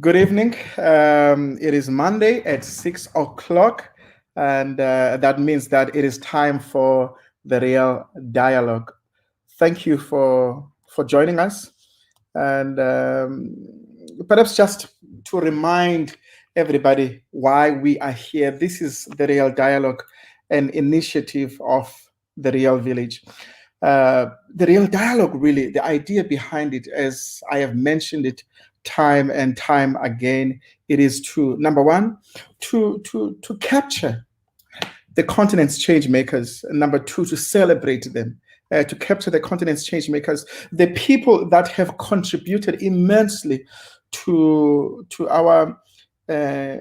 Good evening. It is Monday at 6 o'clock, and that means that it is time for the real dialogue. Thank you for joining us, and perhaps just to remind everybody why we are here. This is the real dialogue, an initiative of the Real Village. The real dialogue, really, the idea behind it, as I have mentioned it time and time again, it is to number one, to capture the continent's change makers, and number two, to celebrate them. To capture the continent's change makers, the people that have contributed immensely to our uh,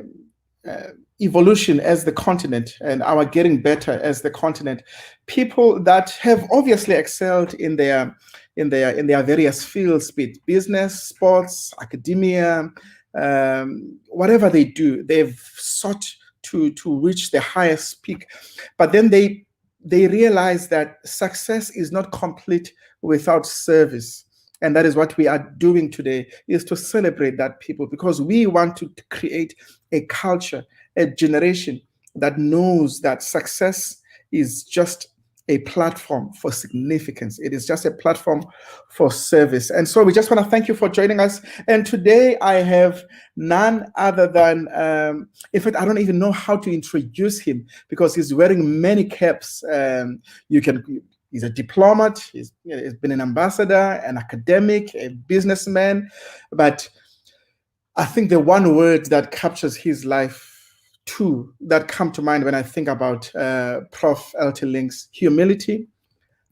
evolution as the continent and our getting better as the continent. People that have obviously excelled in their various fields, be it business, sports, academia, whatever they do, they've sought to reach the highest peak. But then they realize that success is not complete without service. And that is what we are doing today, is to celebrate that people, because we want to create a culture, a generation that knows that success is just a platform for significance. It is just a platform for service. And so we just want to thank you for joining us. And today I have none other than, in fact, I don't even know how to introduce him because he's wearing many caps. He's a diplomat, he's been an ambassador, an academic, a businessman. But I think the one word that captures his life, two that come to mind when I think about Prof. Eltie Links: humility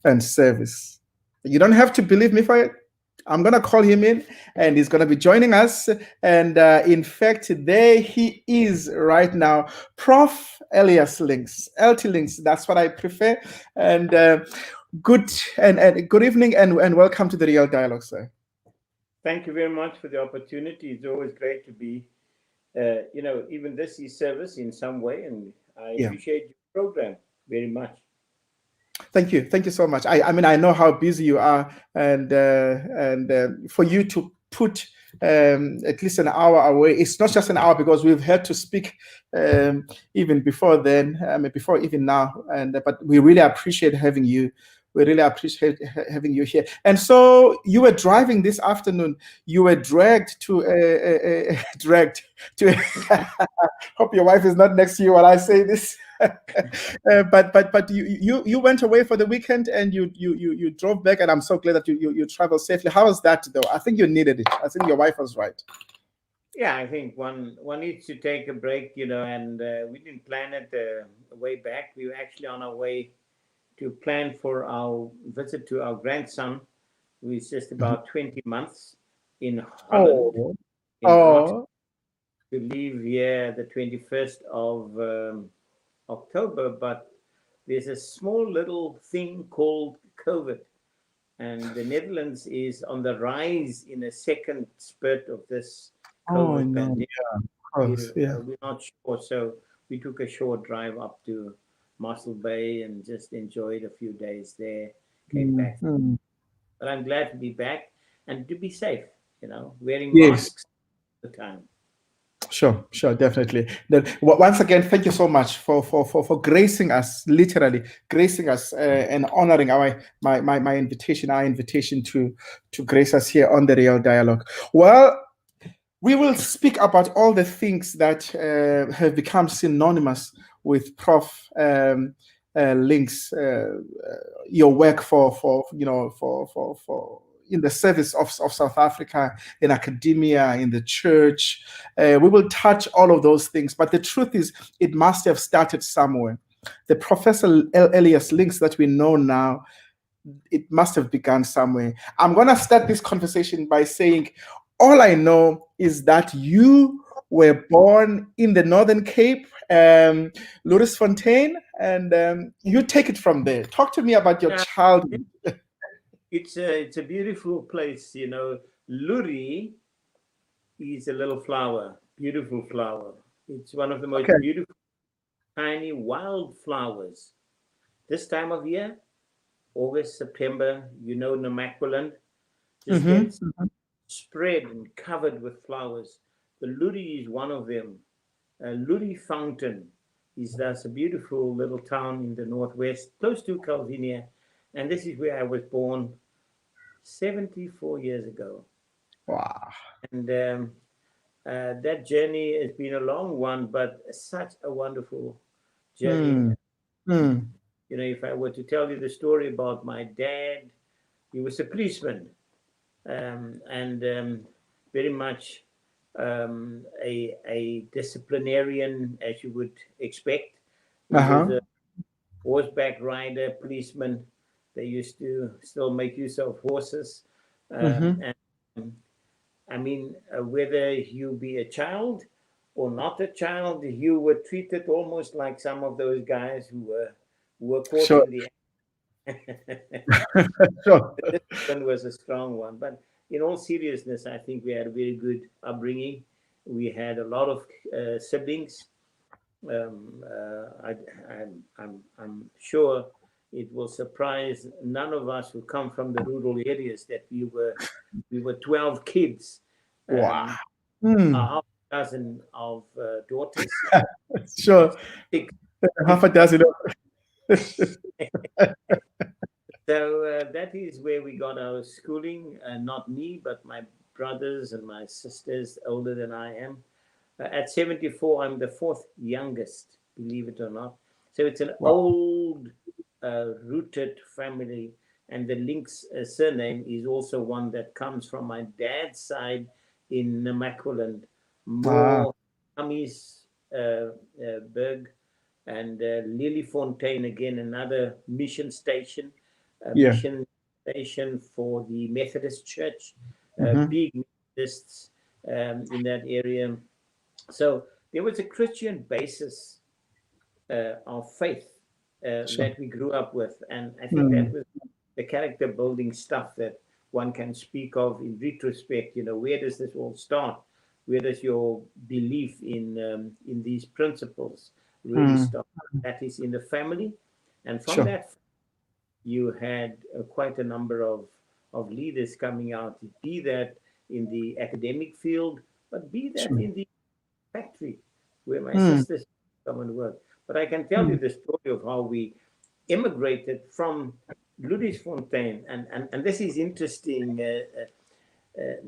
and service. You don't have to believe me for it. I'm going to call him in, and he's going to be joining us. And in fact, there he is right now, Prof. Elias Links, Eltie Links. That's what I prefer. And good evening, and welcome to the Real Dialogue, sir. Thank you very much for the opportunity. It's always great to be, even this is service in some way, and I Yeah. appreciate your program very much. Thank you so much. I mean, I know how busy you are, and for you to put at least an hour away, it's not just an hour, because we've had to speak even before then, before even now, and but we really appreciate having you. We really appreciate having you here. And so you were driving this afternoon. You were dragged to dragged to. Hope your wife is not next to you while I say this. But you went away for the weekend, and you drove back, and I'm so glad that you traveled safely. How was that, though? I think you needed it. I think your wife was right. Yeah, I think one needs to take a break, and we didn't plan it way back. We were actually on our way to plan for our visit to our grandson, who is just about 20 months in Holland, Oh, in Art, oh, to leave here the 21st of October. But there's a small little thing called COVID, and the Netherlands is on the rise in a second spurt of this oh COVID no, pandemic. yeah, of course, yeah. We're not sure, so we took a short drive up to Mossel Bay and just enjoyed a few days there. Came back, Mhm. but I'm glad to be back and to be safe. Wearing Yes. masks all the time. Sure, definitely. Then, once again, thank you so much for gracing us, literally gracing us, and honoring my invitation, our invitation to grace us here on the Real Dialogue. Well, we will speak about all the things that have become synonymous with Prof. Links, your work for in the service of South Africa, in academia, in the church. We will touch all of those things, but the truth is, it must have started somewhere. The Professor Elias Links that we know now, it must have begun somewhere. I'm going to start this conversation by saying, all I know is that you were born in the Northern Cape, Fontaine, and you take it from there. Talk to me about your Yeah, childhood. it's a beautiful place. Luri is a little flower, beautiful flower. It's one of the most Okay. beautiful, tiny wild flowers. This time of year, August, September, Namaqualand just Mm-hmm. gets spread and covered with flowers. the Ludi is one of them. Ludi Fountain is thus a beautiful little town in the northwest, close to Calvinia, and this is where I was born 74 years ago. Wow. And that journey has been a long one, but such a wonderful journey. You know, if I were to tell you the story about my dad, he was a policeman, and very much a disciplinarian, as you would expect. He was a horseback rider, policeman. They used to still make use of horses. And I mean, whether you be a child or not a child, you were treated almost like some of those guys who were caught in the Sure. this one was a strong one. But in all seriousness, I think we had a very good upbringing. We had a lot of siblings. I'm sure it will surprise none of us who come from the rural areas that we were 12 kids. Wow. Half a dozen of daughters. Sure. Half a dozen. So that is where we got our schooling, not me, but my brothers and my sisters older than I am. At 74, I'm the fourth youngest, believe it or not. So it's an old, rooted family. And the Links surname is also one that comes from my dad's side in Namaqualand. More Berg and Liliefontein, again, another mission station. Mission station for the Methodist Church, big Methodists in that area. So there was a Christian basis of faith that we grew up with. And I think that was the character building stuff that one can speak of in retrospect. You know, where does this all start? Where does your belief in these principles really start? That is in the family. And from that, you had quite a number of leaders coming out, be that in the academic field, but be that in the factory where my sisters come and work. But I can tell you the story of how we immigrated from Ludwigsfontein. And this is interesting,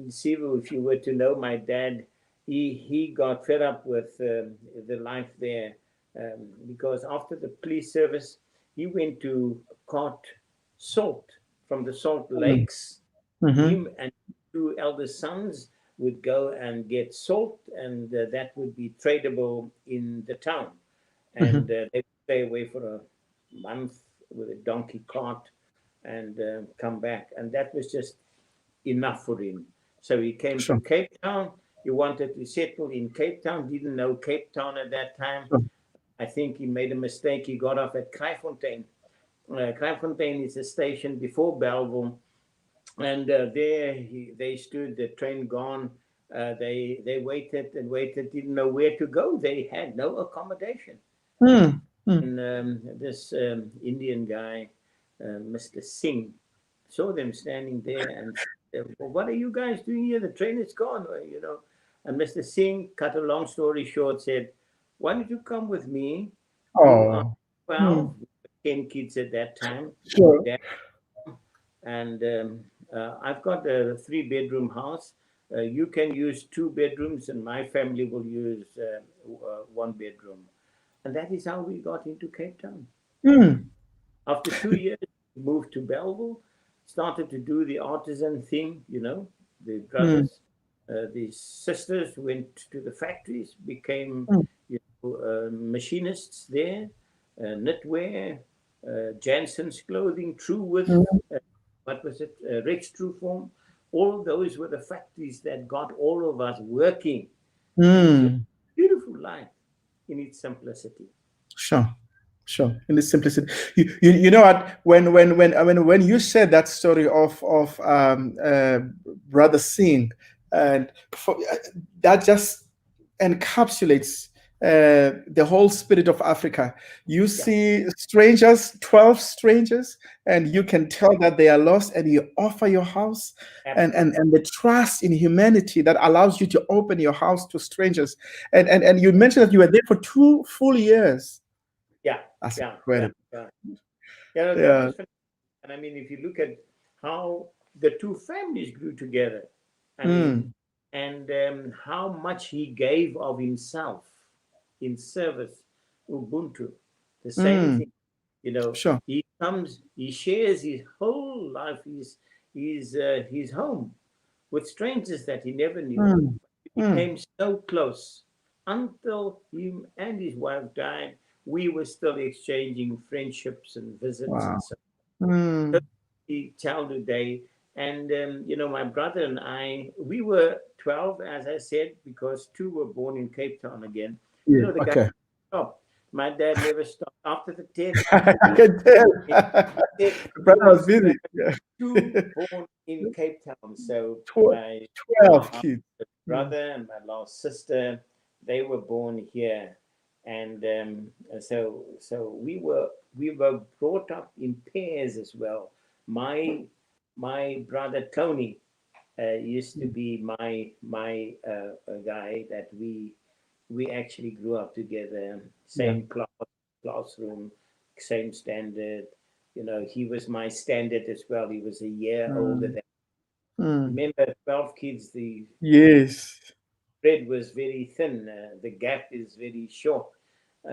Sivu, if you were to know my dad, he got fed up with the life there because after the police service, he went to cart salt from the salt lakes. Him and two elder sons would go and get salt, and that would be tradable in the town. And they would stay away for a month with a donkey cart and come back. And that was just enough for him. So he came to Cape Town. He wanted to settle in Cape Town, didn't know Cape Town at that time. I think he made a mistake. He got off at Kraaifontein. Kraaifontein is a station before Belleville, and there they stood, the train gone. They waited and waited, didn't know where to go. They had no accommodation. And this Indian guy, Mr. Singh, saw them standing there and said, well, what are you guys doing here? The train is gone, you know. And Mr. Singh, cut a long story short, said, why don't you come with me? You are 12, 10 kids at that time. And I've got a 3-bedroom house. You can use 2 bedrooms, and my family will use 1 bedroom. And that is how we got into Cape Town. After 2 years, we moved to Belleville, started to do the artisan thing, you know, the brothers. The sisters went to the factories, became machinists there, knitwear, Jansen's clothing, Trueworth, what was it, Rex Trueform. All of those were the factories that got all of us working. Beautiful life in its simplicity. Sure. In its simplicity, you know what? When you said that story of Brother Singh, and that just encapsulates the whole spirit of Africa. You Yeah. see strangers, 12 strangers, and you can tell that they are lost, and you offer your house, and the trust in humanity that allows you to open your house to strangers. And you mentioned that you were there for 2 full years. Yeah, That's yeah, yeah, incredible. yeah. Yeah, no, that Yeah. was fantastic. And I mean, if you look at how the two families grew together, I mean, Mm, and how much he gave of himself in service, Ubuntu, the same mm, thing. You know, sure. he comes, he shares his whole life, his home with strangers that he never knew. Mm, He mm, became so close until him and his wife died. We were still exchanging friendships and visits wow. and so on. Mm, The childhood day. And, my brother and I, we were 12, as I said, because two were born in Cape Town again. yeah. The guy Okay. stopped. My dad never stopped. After the 10th, I he, can tell. he said The he brother was wants to busy. have Yeah. two born in Cape Town. So Tw- my 12 kids. Mm, brother and my last sister, they were born here, and so we were brought up in pairs as well. My brother Tony used to mm, be my guy that we actually grew up together, yeah. same classroom, same standard. He was my standard as well. He was a year older Mm, than. mm, Remember, 12 kids, the yes, spread was very thin. The gap is very short.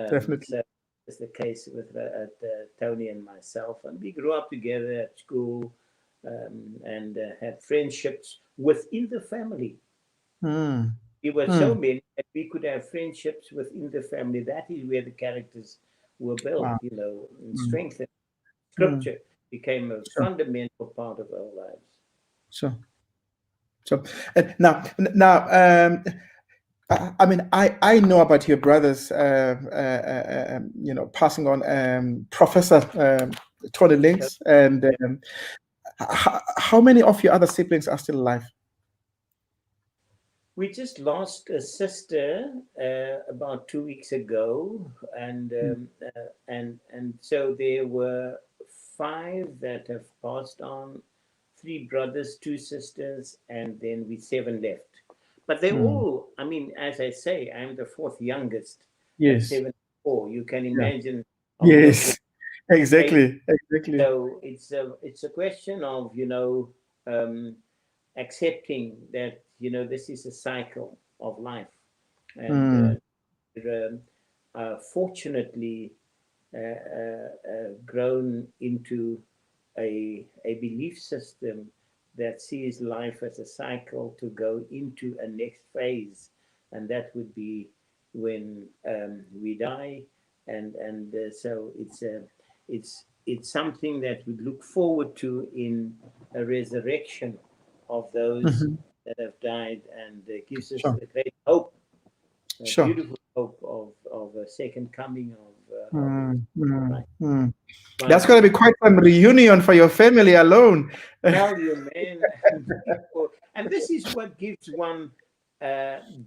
definitely. So it's the case with Tony and myself, and we grew up together at school, and had friendships within the family. Mm, We were so mm, many that we could have friendships within the family. That is where the characters were built, wow. and Mm, strengthened. mm, Scripture became a sure, fundamental part of our lives. sure. So now, I mean, I know about your brothers, passing on, Professor Tony So, Links, and yeah. how many of your other siblings are still alive? We just lost a sister about 2 weeks ago, and Mm, so there were five that have passed on, three brothers, two sisters, and then we seven left. But they mm, all, I mean, as I say, I'm the fourth youngest at yes, 74. You can yeah, imagine of those yes, eight. exactly, exactly. So it's a question of um, accepting that this is a cycle of life, and Mm, fortunately grown into a belief system that sees life as a cycle to go into a next phase, and that would be when we die, and so it's something that we look forward to in a resurrection of those mhm, that have died, and gives us sure, a great hope, a sure. beautiful hope of a second coming of Mm, mm, Christ. mm. That's going Wonderful. to be quite some reunion for your family alone. Tell you, man, people, and this is what gives one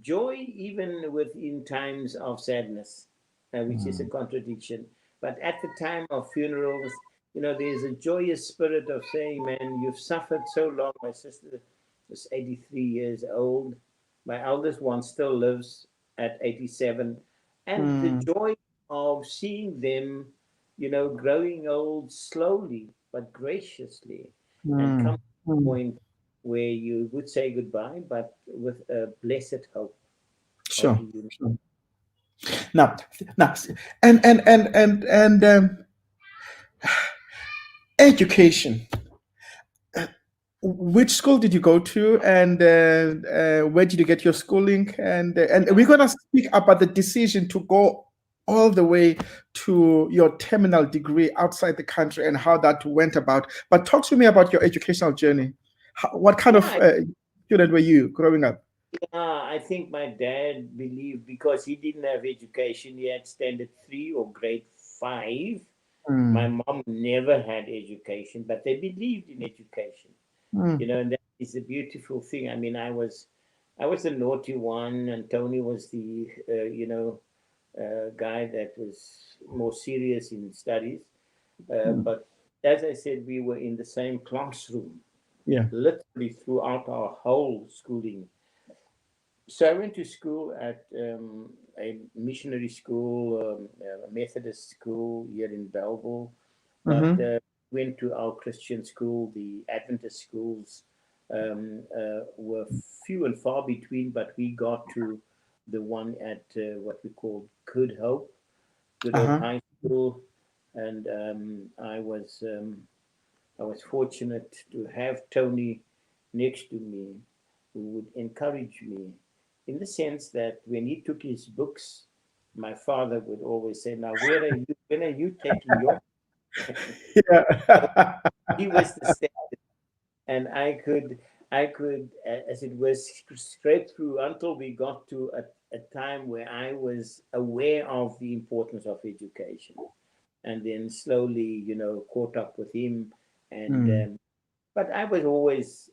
joy, even within times of sadness, which is a Mm, contradiction. But at the time of funerals, there's a joyous spirit of saying, man, you've suffered so long. My sister was 83 years old. My eldest one still lives at 87. And the mm, joy of seeing them, growing old slowly but graciously, and come mm, to a mm. point where you would say goodbye, but with a blessed hope of Sure, reunion. sure. Now, and education. Which school did you go to, and where did you get your schooling? And we're gonna speak about the decision to go all the way to your terminal degree outside the country and how that went about. But talk to me about your educational journey. What kind of Yeah, student were you growing up? I think my dad believed because he didn't have education, he had standard three or grade five. My Mm, mom never had education, but they believed in education. mm, And that is a beautiful thing. I mean, I was the naughty one, and Tony was the guy that was more serious in studies. But as I said, we were in the same classroom, Yeah. literally throughout our whole schooling. So I went to school at a missionary school, a Methodist school here in Belleville, but Mm-hmm. went to our Christian school. The Adventist schools were few and far between, but we got to the one at what we called Good Hope Uh-huh. High School, and I was fortunate to have Tony next to me, who would encourage me, in the sense that when he took his books, my father would always say, "Now, where are you? When are you taking your?" So Yeah. he was the standard, and I could, as it was, scrape through until we got to a time where I was aware of the importance of education, and then slowly, caught up with him, and Mm. but I was always,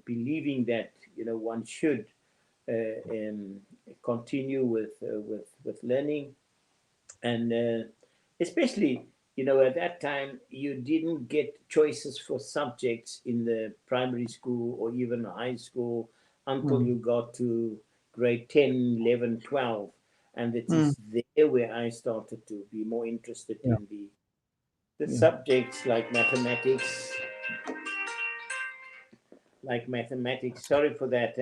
believing that one should continue with learning, and especially at that time you didn't get choices for subjects in the primary school or even high school until Mm. you got to grade 10, 11, 12, and it Mm. is there where I started to be more interested Yeah. in the Yeah. subjects like mathematics. Sorry for that.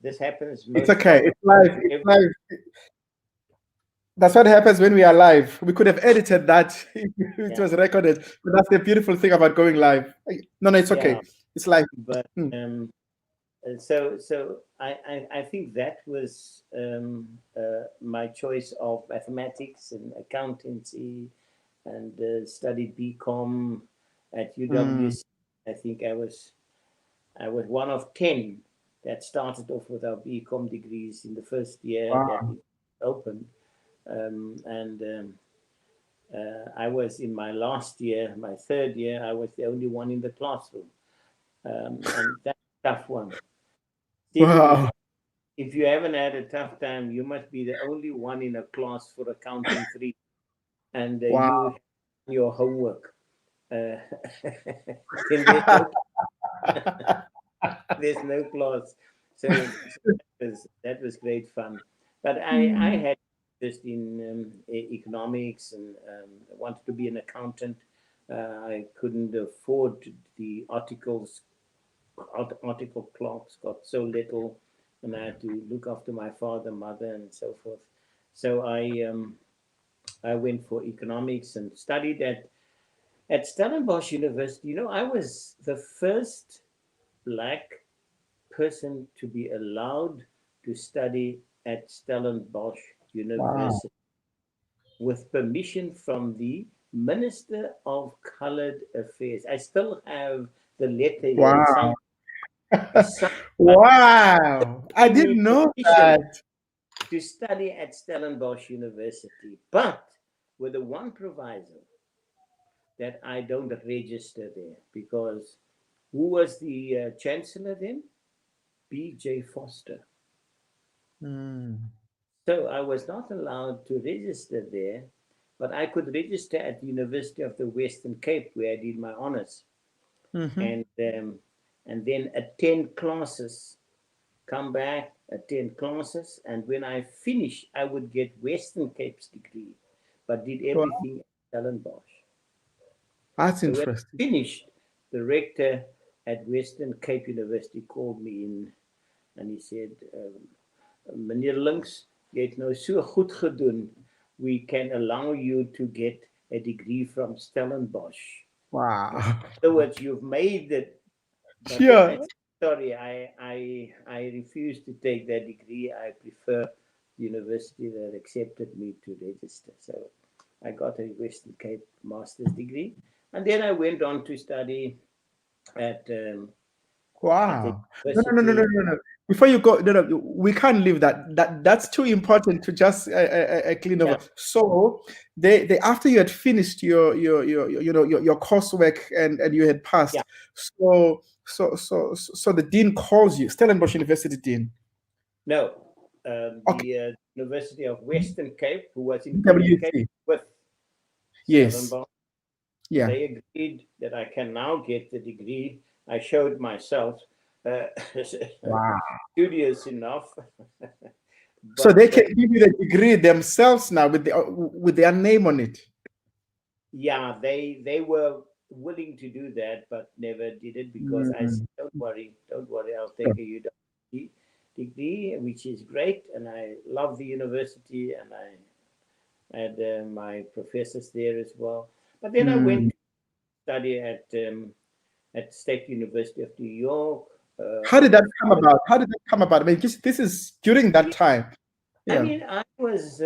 This happens It's most okay. common. It's live. It's live. That's what happens when we are live. We could have edited that if it Yeah, was recorded, but that's the beautiful thing about going live. No, no, it's yeah. okay. It's live. But Mm. so I think that was my choice of mathematics and accountancy, and studied BCom at Mm. UWC. I think I was one of 10 that started off with our BCom degrees in the first year that Wow. it opened, and I was in my last year, my third year. I was the only one in the classroom, and that's a tough one. Stephen, Wow. if you haven't had a tough time, you must be the only one in a class for accounting three, and Wow. you have your homework. Uh, then there's no class. So that was great fun. But I Mm. had interest in economics, and wanted to be an accountant. I couldn't afford the article clerks got so little, and I had to look after my father, mother, and so forth. So I went for economics and studied at Stellenbosch University. I was the first black person to be allowed to study at Stellenbosch Wow. University with permission from the Minister of Colored Affairs. I still have the letter here. It's Wow. signed. It's signed by Wow. I giving didn't me know permission that. to study at Stellenbosch University, but with the one proviso that I don't register there, because who was the chancellor then? B.J. Foster. Mm. So I was not allowed to register there, but I could register at the University of the Western Cape, where I did my honors, Mm-hmm. and then attend classes, come back, attend classes, and when I finish, I would get Western Cape's degree, but did Wow. everything at Stellenbosch. That's So when I interesting. finished, the rector at Western Cape University called me in, and he said, Meneer Links, jy het nou so goed gedoen. We can allow you to get a degree from Stellenbosch. Wow. In other words, you've made it. But then I Yeah. said, sorry, I refuse to take that degree. I prefer the university that accepted me to register. So I got a Western Cape master's degree. And then I went on to study at, at the Wow. No, no, no, no, no, university. no, no. Before you go, no, no, we can't leave that. That's too important to just clean Yeah, over. So they after you had finished your coursework and you had yeah. passed. So the dean calls you, Stellenbosch University dean. No, Okay. University of Western Cape, who was in WT. communication with Yes. Stellenbosch. Yeah. They agreed that I can now get the degree. I showed myself Wow. studious enough. So they But can give you the degree themselves now with their name on it. yeah, they were willing to do that, but never did it because I said, don't worry, I'll take a UW degree, which is great, and I love the university, and I had my professors there as well. But then I went to study at State University of New York. How did that come about? How did that come about? I mean, this is during that time. I mean, I was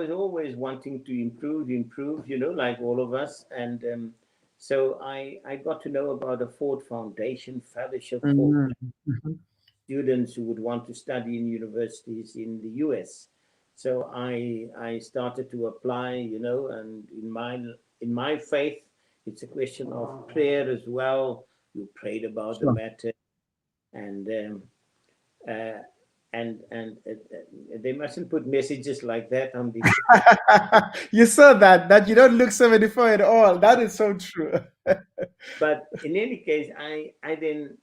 always wanting to improve, you know, like all of us. And so I got to know about a Ford Foundation Fellowship for students who would want to study in universities in the US. So I started to apply, you know, and in my faith, it's a question of prayer as well. You prayed about the matter, and they mustn't put messages like that on the. You saw that you don't look 74 at all. That is so true. But in any case, I then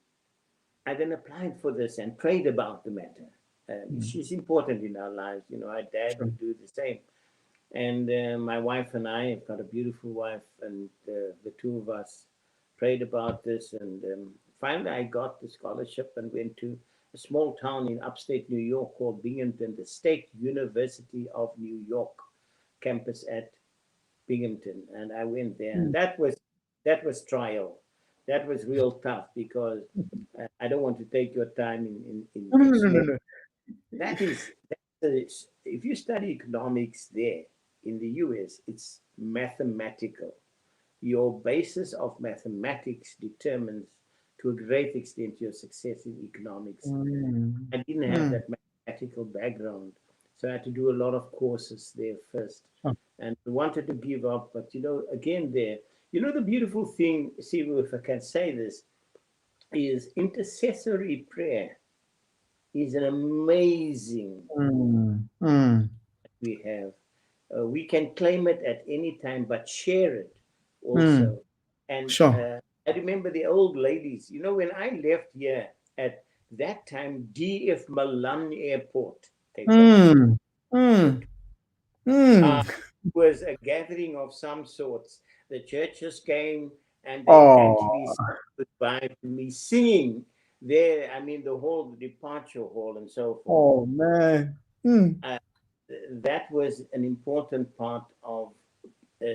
applied for this and prayed about the matter, which is important in our lives. You know, our dad would do the same. And my wife and I have got a beautiful wife, and the two of us prayed about this. And finally, I got the scholarship and went to a small town in upstate New York called Binghamton, the State University of New York campus at Binghamton. And I went there, and that was trial. That was real tough because I don't want to take your time in No. that is if you study economics there in the US, it's mathematical. Your basis of mathematics determines to a great extent your success in economics. I didn't have that mathematical background, so I had to do a lot of courses there first. And I wanted to give up, but you know, again there, you know, the beautiful thing, see if I can say this, is intercessory prayer is an amazing we have. We can claim it at any time, but share it also. And I remember the old ladies, you know, when I left here at that time, DF Milan Airport, was a gathering of some sorts. The churches came and they actually said goodbye to me singing there. I mean, the whole departure hall and so forth. Oh, man. That was an important part of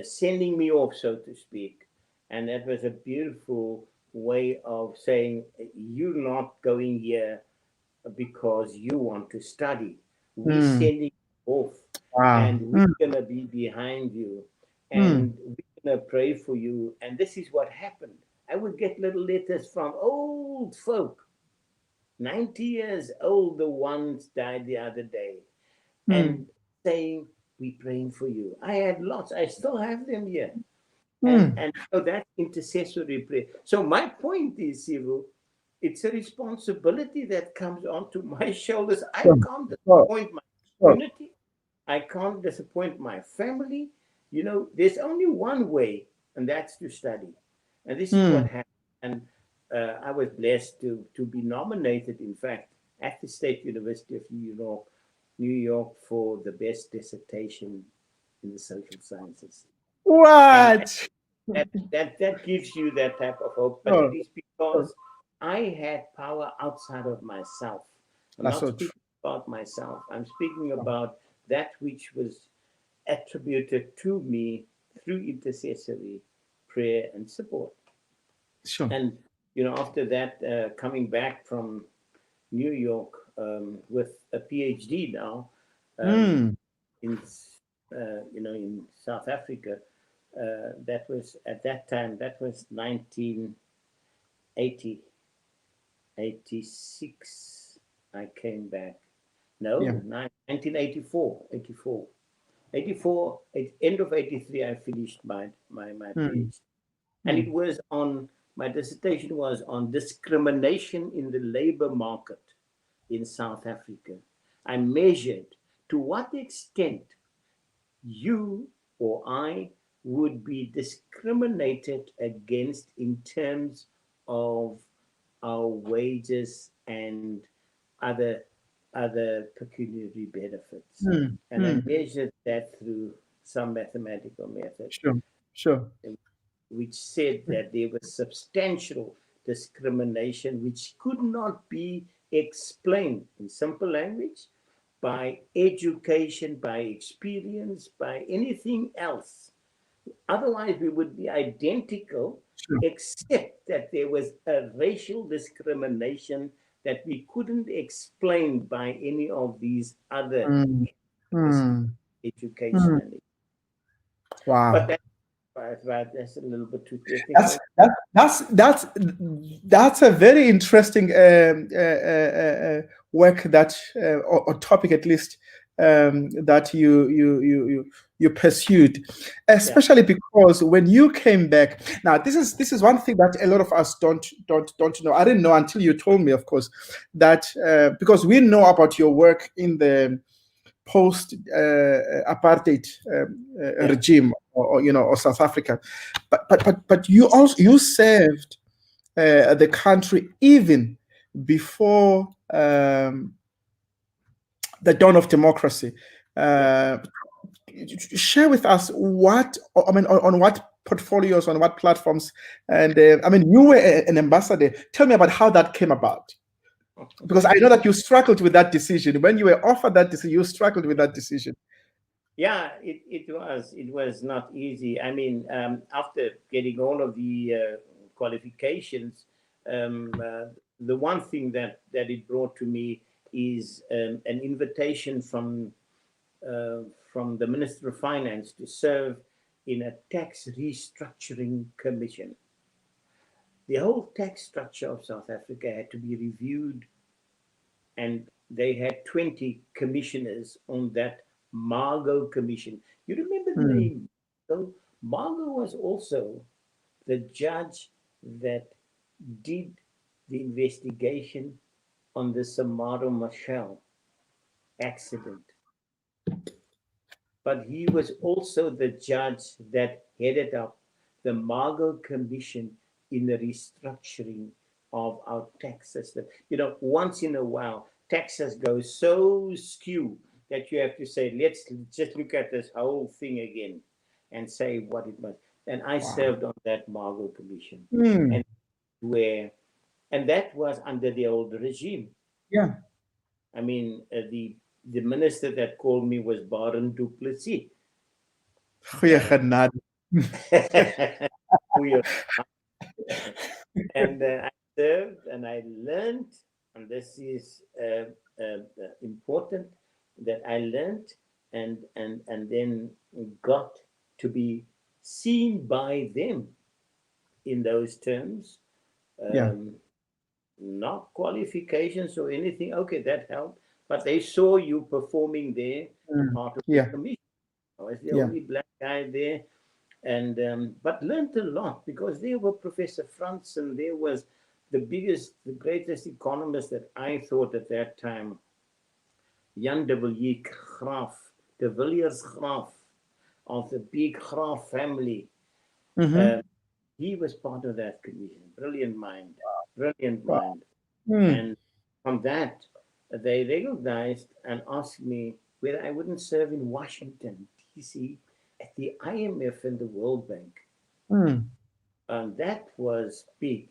sending me off, so to speak. And that was a beautiful way of saying, you're not going here because you want to study. We're sending you off. And we're going to be behind you. And we're going to pray for you. And this is what happened. I would get little letters from old folk, 90 years old, the ones died the other day, and saying, we're praying for you. I had lots. I still have them here. And so that's intercessory prayer. So my point is, Sivu, it's a responsibility that comes onto my shoulders. I can't disappoint my community. I can't disappoint my family. You know, there's only one way, and that's to study. And this is what happened. And I was blessed to be nominated, in fact, at the State University of New York for the best dissertation in the social sciences. What? That gives you that type of hope, but it is because I had power outside of myself. I'm not speaking about myself. I'm speaking about that which was attributed to me through intercessory prayer and support. And you know, after that, coming back from New York with a PhD now in in South Africa. That was at that time. That was 1986. I came back. No, 1984. 84. At end of 83, I finished my PhD, and it was on. My dissertation was on discrimination in the labor market in South Africa. I measured to what extent you or I would be discriminated against in terms of our wages and other pecuniary benefits. Mm, And I mm. measured that through some mathematical method, Sure, sure. which said that there was substantial discrimination which could not be explained in simple language by education, by experience, by anything else. Otherwise, we would be identical, Sure. except that there was a racial discrimination that we couldn't explain by any of these other Mm, mm, education mm. and but Wow. that's a little bit too That's technical. that, that's a very interesting work that or topic at least that you pursued, Yeah. especially because when you came back. Now, this is one thing that a lot of us don't know. I didn't know until you told me, of course, that because we know about your work in the post apartheid Yeah. regime, or South Africa, but you served the country even before the dawn of democracy. Yeah. Share with us what, I mean, on what portfolios, on what platforms, and I mean, you were an ambassador. Tell me about how that came about, because I know that you struggled with that decision when you were offered that decision. You struggled with that decision. Yeah, it was not easy. I mean, after getting all of the qualifications, the one thing that it brought to me is an invitation uh, from the Minister of Finance to serve in a tax restructuring commission. The whole tax structure of South Africa had to be reviewed, and they had 20 commissioners on that Margot commission. You remember the Mm, name? So Margot was also the judge that did the investigation on the Samaro Machel accident. But he was also the judge that headed up the Margot Commission in the restructuring of our tax system. Once in a while, taxes go so skew that you have to say, let's just look at this whole thing again and say what it was. And I wow. served on that Margot Commission, Mm, and where, and that was under the old regime. yeah. I mean, the minister that called me was Baron Duplessis. Goeie Uh, genade. we and I served and I learned, and this is important, that I learned and then got to be seen by them in those terms. Yeah. Um, Not qualifications or anything. Okay, that helped, but they saw you performing there, Mm, part of the yeah. commission. I was the Yeah. only black guy there, and but learned a lot because there were Professor Frantz, and there was the greatest economist that I thought at that time, Jan W. Graaf, de Villiers Graaf of the big Graaf family. Mm-hmm. Uh, he was part of that commission. Brilliant mind, brilliant Wow. mind. Mm, And from that, they recognized and asked me whether I wouldn't serve in Washington, D.C., at the IMF and the World Bank. mm. And that was big.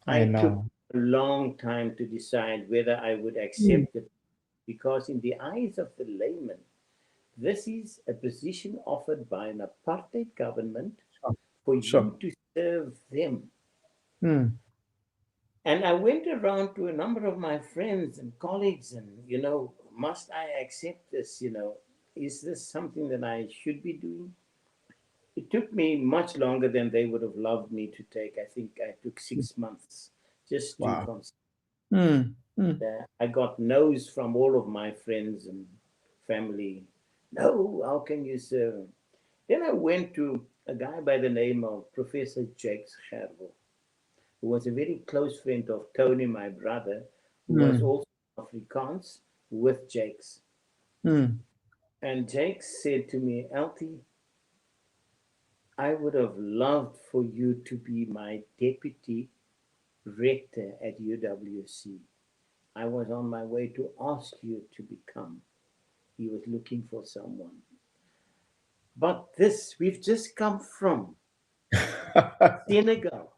I I took know. a long time to decide whether I would Mm, accept it because, in the eyes of the layman, this is a position offered by an apartheid government sure. for Sure. you to serve them. Mm, And I went around to a number of my friends and colleagues, and, must I accept this? Is this something that I should be doing? It took me much longer than they would have loved me to take. I think I took sure. 6 months just to Wow. consider. Mm, mm, I got no's from all of my friends and family. No, how can you serve? Then I went to a guy by the name of Professor Jakes Gerwel, who was a very close friend of Tony, my brother, who was mm. also Afrikaans with Jakes. Mm. And Jake said to me, Eltie, I would have loved for you to be my deputy rector at UWC. I was on my way to ask you to become. He was looking for someone. But this, we've just come from Senegal.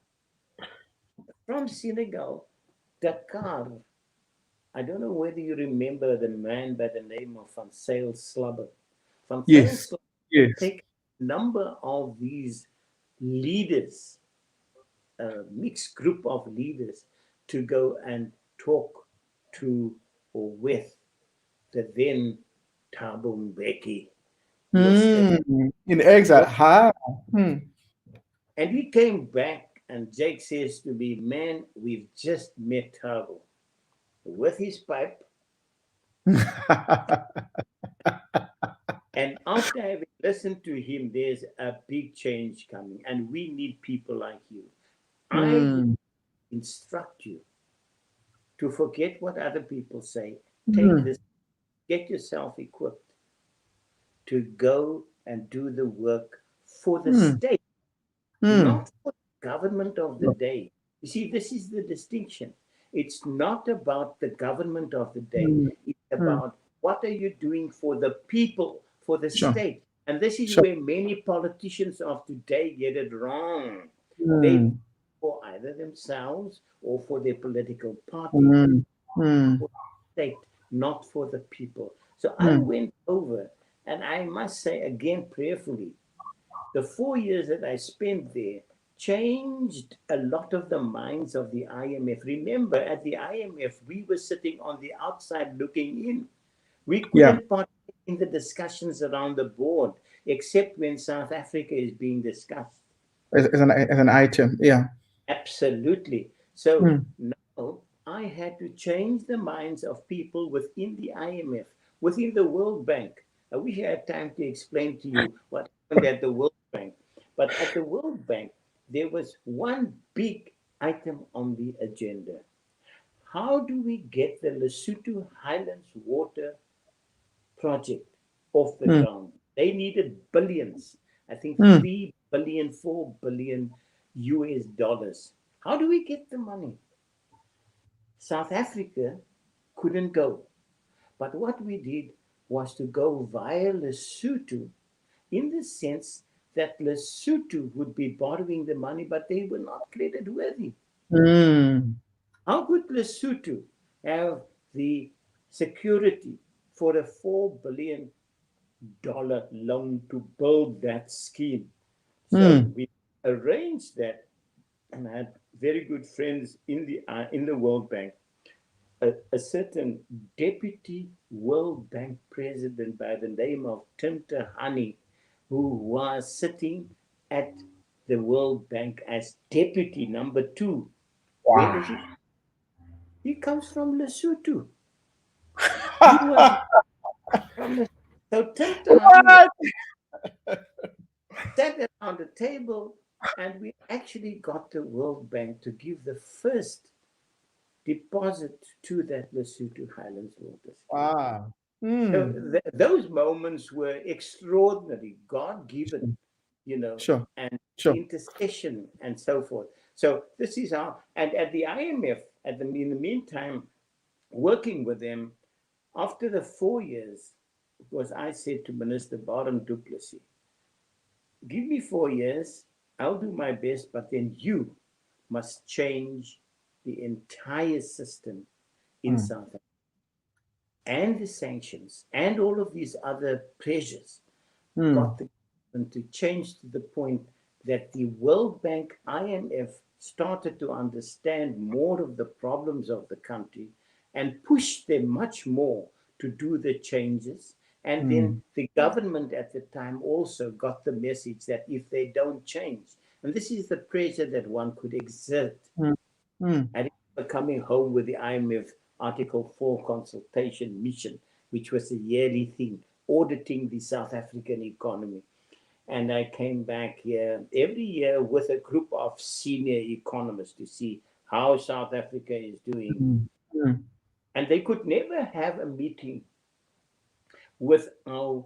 From Senegal, Dakar. I don't know whether you remember the man by the name of Van Zyl Slabber. Van Zyl Yes. Slabber Yes. take a number of these leaders, a mixed group of leaders, to go and talk to or with the then Thabo Mbeki, who was Mm. at In exile. work. Ha. Mm. And he came back, and Jake says to me, man, we've just met Thabo with his pipe. And after having listened to him, there's a big change coming, and we need people like you. I would Mm. instruct you to forget what other people say. Take Mm. this, get yourself equipped to go and do the work for the Mm. state, Mm. not for the government of the day. You see, this is the distinction. It's not about the government of the day, Mm. it's Mm. about what are you doing for the people, for the Sure. state. And this is Sure. where many politicians of today get it wrong. They Mm. for either themselves or for their political party, Mm. Mm. for the state, not for the people. So I Mm. went over, and I must say again prayerfully, the 4 years that I spent there changed a lot of the minds of the IMF. Remember, at the IMF, we were sitting on the outside looking in. We Yeah. couldn't partake in the discussions around the board, except when South Africa is being discussed. As an item. Yeah. Absolutely. So Mm. now I had to change the minds of people within the IMF, within the World Bank. I wish I had time to explain to you what happened at the World Bank. But at the World Bank, there was one big item on the agenda. How do we get the Lesotho Highlands water project off the Mm. ground? They needed billions, I think Mm. 3 billion, 4 billion US dollars. How do we get the money? South Africa couldn't go. But what we did was to go via Lesotho in the sense that Lesotho would be borrowing the money, but they were not credit worthy. Mm. How could Lesotho have the security for a $4 billion loan to build that scheme? So Mm. we arranged that, and I had very good friends in the World Bank. A certain deputy World Bank president by the name of Tim Tahani, who was sitting at the World Bank as deputy number two. Where does he? Wow. He comes from Lesotho. He was from Lesotho. So Tim Tahani What? sat around the table, and we actually got the World Bank to give the first deposit to that Lesotho Highlands water scheme. Wow. So Mm. those moments were extraordinary, God given, Sure. and Sure. intercession and so forth. So this is how, and at the IMF, in the meantime, working with them, after the 4 years, because I said to Minister Baron du Plessis, give me 4 years, I'll do my best, but then you must change the entire system in Mm. South Africa, and the sanctions and all of these other pressures Mm. got the government to change to the point that the World Bank, IMF, started to understand more of the problems of the country and pushed them much more to do the changes. And then Mm. the government at the time also got the message that if they don't change, and this is the pressure that one could exert. Mm. Mm. I remember coming home with the IMF Article 4 consultation mission, which was a yearly thing, auditing the South African economy. And I came back here every year with a group of senior economists to see how South Africa is doing. Mm. Mm. And they could never have a meeting with our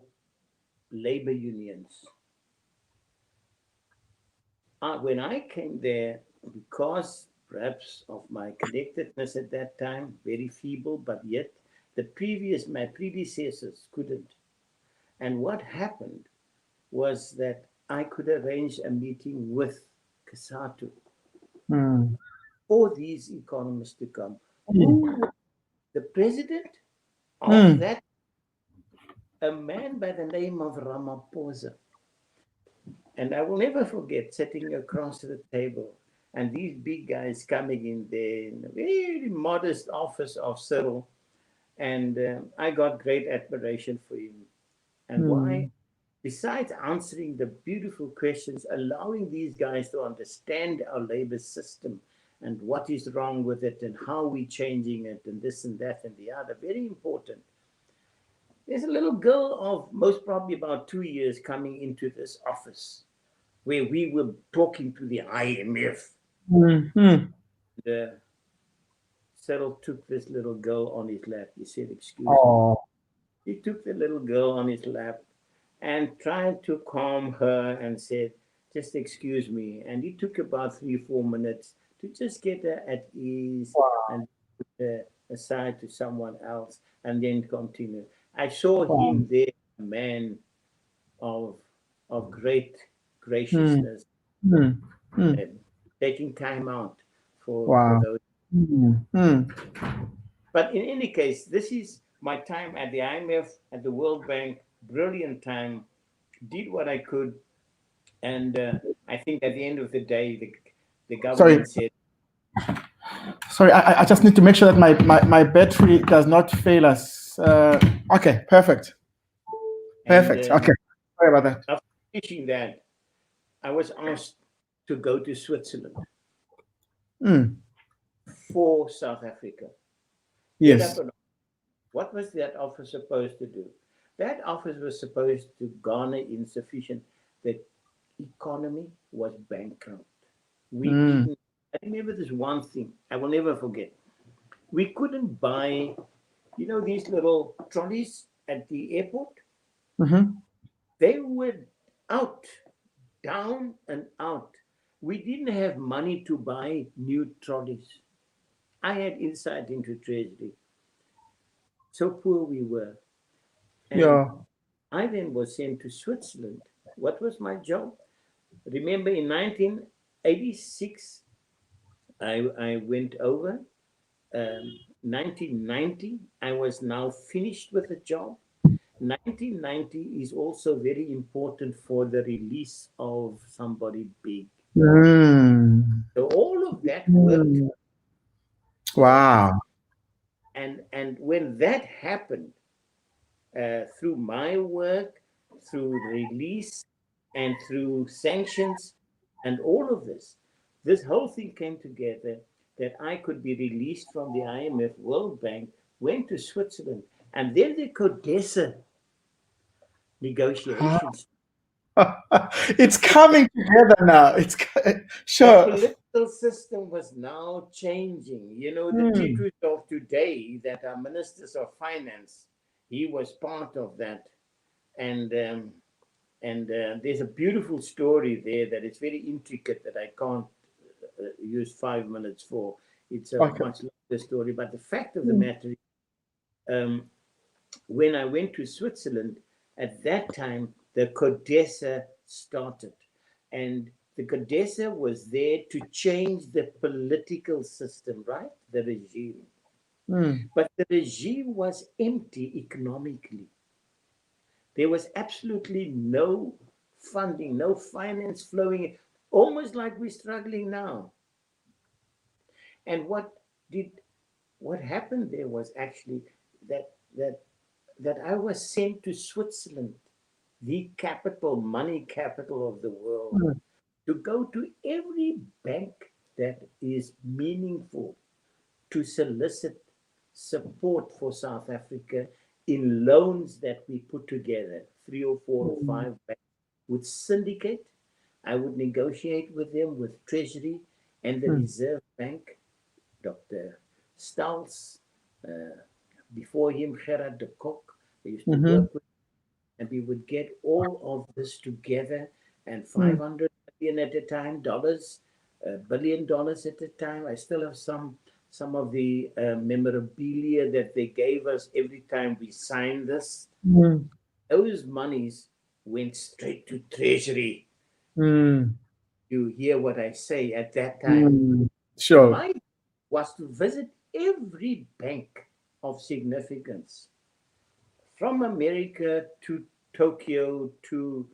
labor unions. When I came there, because perhaps of my connectedness at that time, very feeble, but yet my predecessors couldn't. And what happened was that I could arrange a meeting with Kasatu Mm. for these economists to come. Mm. Who was the president of Mm. that? A man by the name of Ramaphosa. And I will never forget sitting across the table and these big guys coming in there in a very modest office of Cyril. And I got great admiration for him. And why? Mm. Besides answering the beautiful questions, allowing these guys to understand our labor system and what is wrong with it and how we're changing it and this and that and the other, very important. There's a little girl of most probably about 2 years coming into this office where we were talking to the IMF. Mm. Mm. The Cyril took this little girl on his lap. He said, "Excuse me." Oh. He took the little girl on his lap and tried to calm her and said, "Just excuse me." And he took about 3-4 minutes to just get her at ease Wow. and put her aside to someone else and then continue. I saw Wow. him there, a man of, of great Mm. graciousness, Mm. Mm. and taking time out for Wow. those. Mm. Mm. But in any case, this is my time at the IMF, at the World Bank, brilliant time, did what I could. And I think at the end of the day, the Sorry. government said, Sorry, I just need to make sure that my battery does not fail us. Okay, perfect. and Perfect. Okay. Sorry about that. after finishing that, I was asked to go to Switzerland Mm. for South Africa. Head up Yes. and what was that office supposed to do? That office was supposed to garner insufficient. The economy was bankrupt. We Mm. didn't. I remember this one thing I will never forget. We couldn't buy, these little trolleys at the airport. Mm-hmm. They were out, down and out. We didn't have money to buy new trolleys. I had insight into treasury. So poor we were. And Yeah. I then was sent to Switzerland. What was my job? Remember in 1986, I went over. 1990, I was now finished with the job. 1990 is also very important for the release of somebody big. Mm. So all of that worked. Mm. Wow. And when that happened, through my work, through release, and through sanctions, and all of this whole thing came together that I could be released from the IMF World Bank, went to Switzerland, and then the CODESA negotiations. It's coming together now. The Sure. political system was now changing. The Mm. Titus of today, that are ministers of finance, he was part of that. And there's a beautiful story there that is very intricate that I can't use 5 minutes for. It's a Okay. much longer story. But the fact of the Mm. matter is, um, when I went to Switzerland, at that time, the CODESA started. And the CODESA was there to change the political system, right? The regime. Mm. But the regime was empty economically. There was absolutely no funding, no finance flowing, almost like we're struggling now. And what happened there was actually that that that I was sent to Switzerland, the capital, money capital of the world, Mm. to go to every bank that is meaningful to solicit support for South Africa in loans that we put together, 3 or 4 or 5 banks would syndicate. I would negotiate with them, with Treasury and the Mm. Reserve Bank, Dr. Stals, uh, before him, Gerard de Kock, I used to work with, and we would get all of this together, and 500 million at a time, dollars, $1 billion at a time. I still have some of the memorabilia that they gave us every time we signed this. Those monies went straight to treasury. You hear what I say at that time. Sure. My was to visit every bank of significance, from America to Tokyo to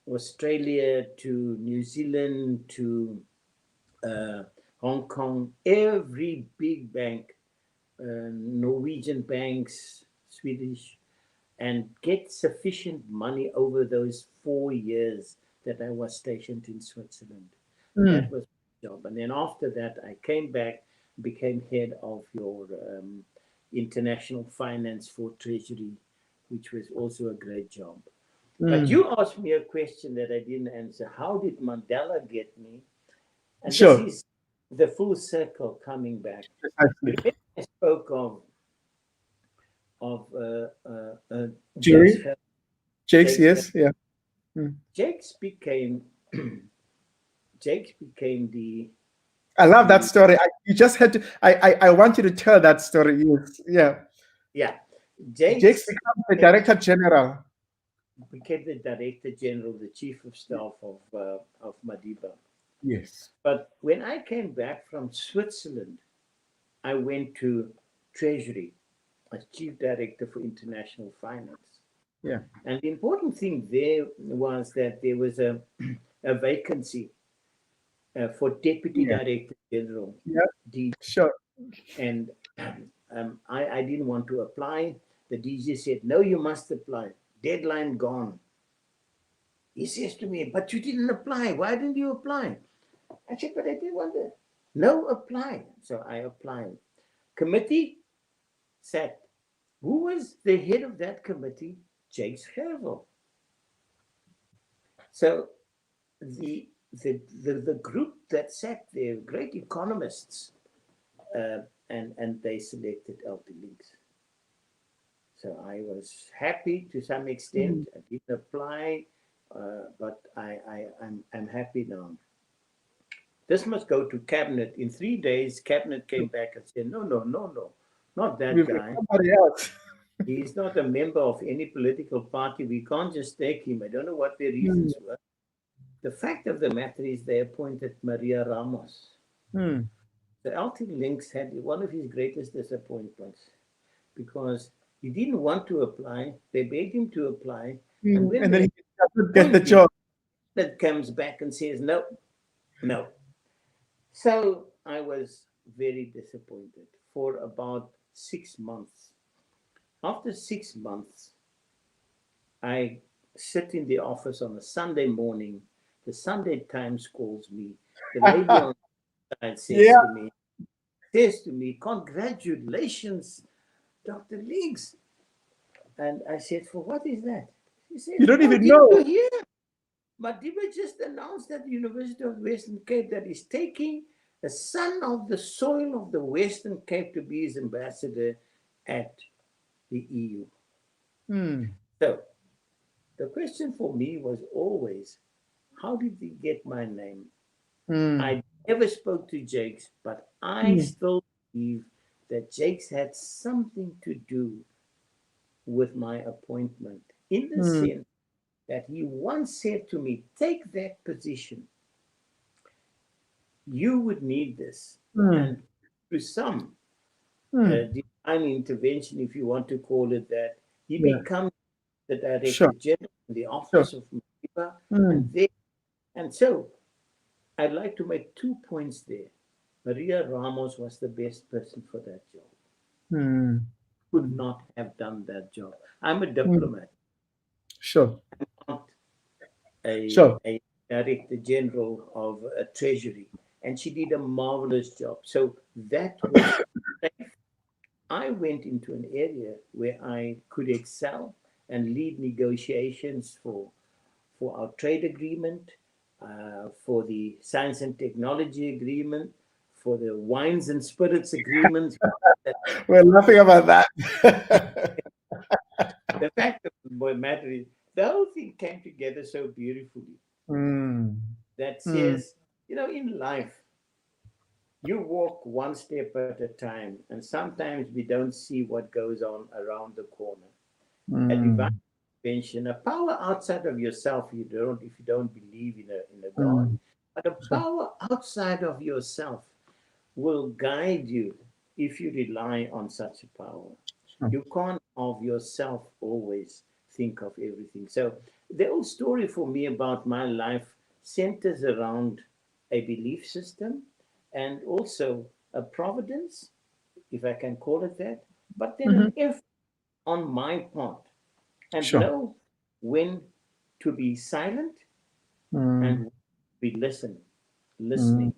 Australia to New Zealand to Hong Kong, every big bank, Norwegian banks, Swedish, and get sufficient money over those 4 years that I was stationed in Switzerland. That was my job. And then after that, I came back, became head of your international finance for Treasury, which was also a great job. But you asked me a question that I didn't answer. How did Mandela get me? And this is the full circle coming back. You remember I spoke of Jakes, yes, yeah. Jakes became the. I love that story. You just had to. I want you to tell that story. Yes, yeah. Yeah, Jakes becomes the Director General. Became the Director General, the Chief of Staff of Madiba. Yes. But when I came back from Switzerland, I went to Treasury as Chief Director for International Finance. Yeah. And the important thing there was that there was a vacancy for Deputy Director General. Yeah. Sure. And I didn't want to apply. The DG said, no, you must apply. Deadline gone. He says to me, but you didn't apply. Why didn't you apply? I said, but I didn't want to. No, apply. So I applied. Committee sat. Who was the head of that committee? Jakes Gerwel. So the group that sat there, great economists, and they selected Eltie Links. So I was happy to some extent. I didn't apply, but I'm happy now. This must go to cabinet. In 3 days, cabinet came back and said, no, not that guy. Somebody else. He's not a member of any political party. We can't just take him. I don't know what their reasons were. The fact of the matter is they appointed Maria Ramos. The Eltie Links had one of his greatest disappointments because he didn't want to apply. They begged him to apply. And then he doesn't get the job. That comes back and says, no. So I was very disappointed for about 6 months. After 6 months, I sit in the office on a Sunday morning. The Sunday Times calls me. The lady on the side says to me, congratulations, Dr. Links. And I said, for what is that? She said, you don't even know. Madiba just announced at the University of Western Cape that he's taking a son of the soil of the Western Cape to be his ambassador at the EU. So the question for me was always, how did he get my name? I never spoke to Jakes, but I still believe that Jakes had something to do with my appointment, in the sense that he once said to me, take that position. You would need this. And through some divine intervention, if you want to call it that, he becomes the Director General in the office of Madiba. And so I'd like to make 2 points there. Maria Ramos was the best person for that job. Could not have done that job. I'm a diplomat. Sure. I'm not a Director General of a Treasury. And she did a marvelous job. So that was safe. I went into an area where I could excel and lead negotiations for our trade agreement, for the science and technology agreement, for the wines and spirits agreement. We're laughing about that. The what matters is the whole thing came together so beautifully. That mm, says, in life, you walk one step at a time, and sometimes we don't see what goes on around the corner. A divine mm, intervention, a power outside of yourself, if you don't believe in a God, mm. but a Sure, power outside of yourself will guide you if you rely on such a power. sure. You can't of yourself always think of everything. So the whole story for me about my life centers around a belief system and also a providence, if I can call it that, but then Mhm. an effort on my part and Sure. know when to be silent Mm, and be mm, listening.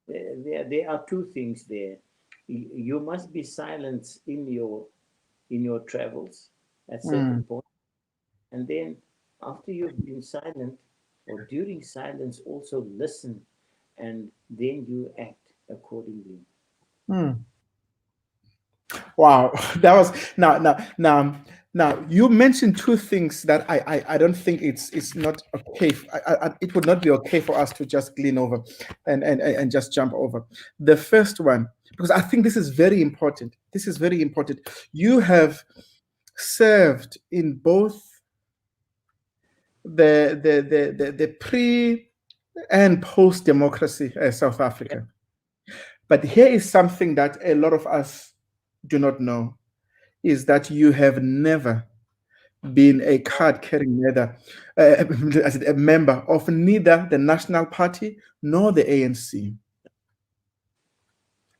There are two things there. You must be silent in your travels at certain mm. points, and then after you've been silent or during silence, also listen, and then you act accordingly. Mm. Wow, that was now. You mentioned two things that I don't think it's not okay. It would not be okay for us to just glean over, and just jump over. The first one, because I think this is very important. This is very important. You have served in both the pre and post democracy South Yeah. Africa. But here is something that a lot of us do not know is that you have never been a card carrying neither as a member of neither the National Party nor the ANC.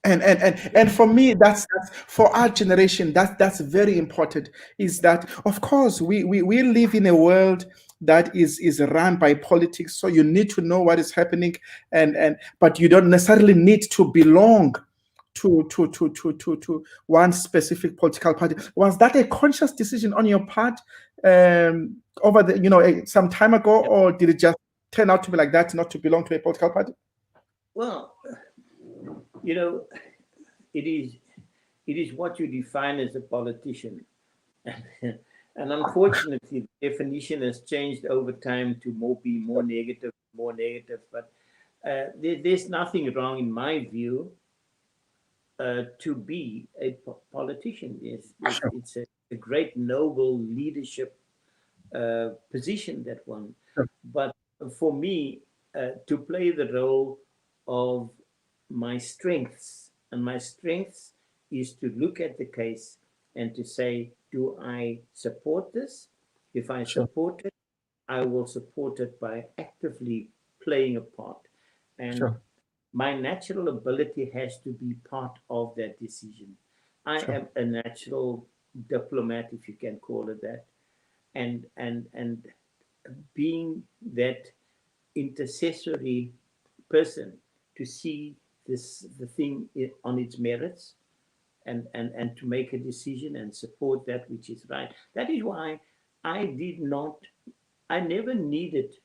And for me, that's for our generation, that's very important. Is that of course we live in a world that is run by politics, so you need to know what is happening, and but you don't necessarily need to belong to one specific political party. Was that a conscious decision on your part over the some time ago, or did it just turn out to be like that, not to belong to a political party? Well, you know, it is it is what you define as a politician. And unfortunately, the definition has changed over time to more negative, more negative. But there's nothing wrong, in my view, to be a politician. Sure, It's a great, noble leadership position, that one. sure, But for me, to play the role of my strengths, and my strengths is to look at the case and to say, do I support this? If I sure, support it, I will support it by actively playing a part. And sure, my natural ability has to be part of that decision. I sure. am a natural diplomat, if you can call it that, and being that intercessory person to see the thing on its merits, and to make a decision and support that which is right. That is why I did not, I never needed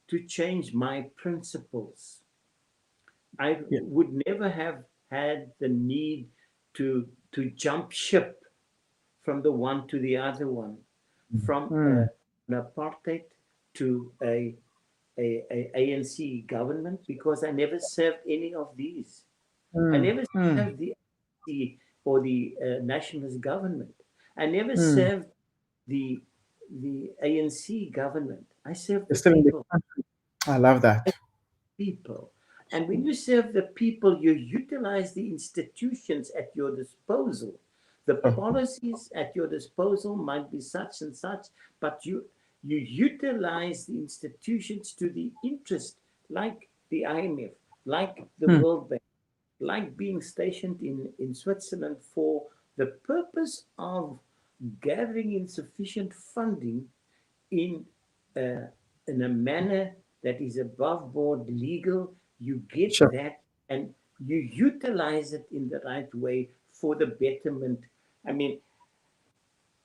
to change my principles. I Yeah. would never have had the need to jump ship from the one to the other one, from Mm, an apartheid to a ANC government, because I never served any of these. I mm, never mm, served the ANC or the nationalist government. I never mm. served the ANC government. I served You're the still in the people. country. I love that. People. And when you serve the people, you utilize the institutions at your disposal. The Oh, policies at your disposal might be such and such, but you utilize the institutions to the interest, like the IMF, like the mm, World Bank, like being stationed in Switzerland for the purpose of gathering insufficient funding in uh, in a manner that is above board legal. You get sure. that, and you utilize it in the right way for the betterment. I mean,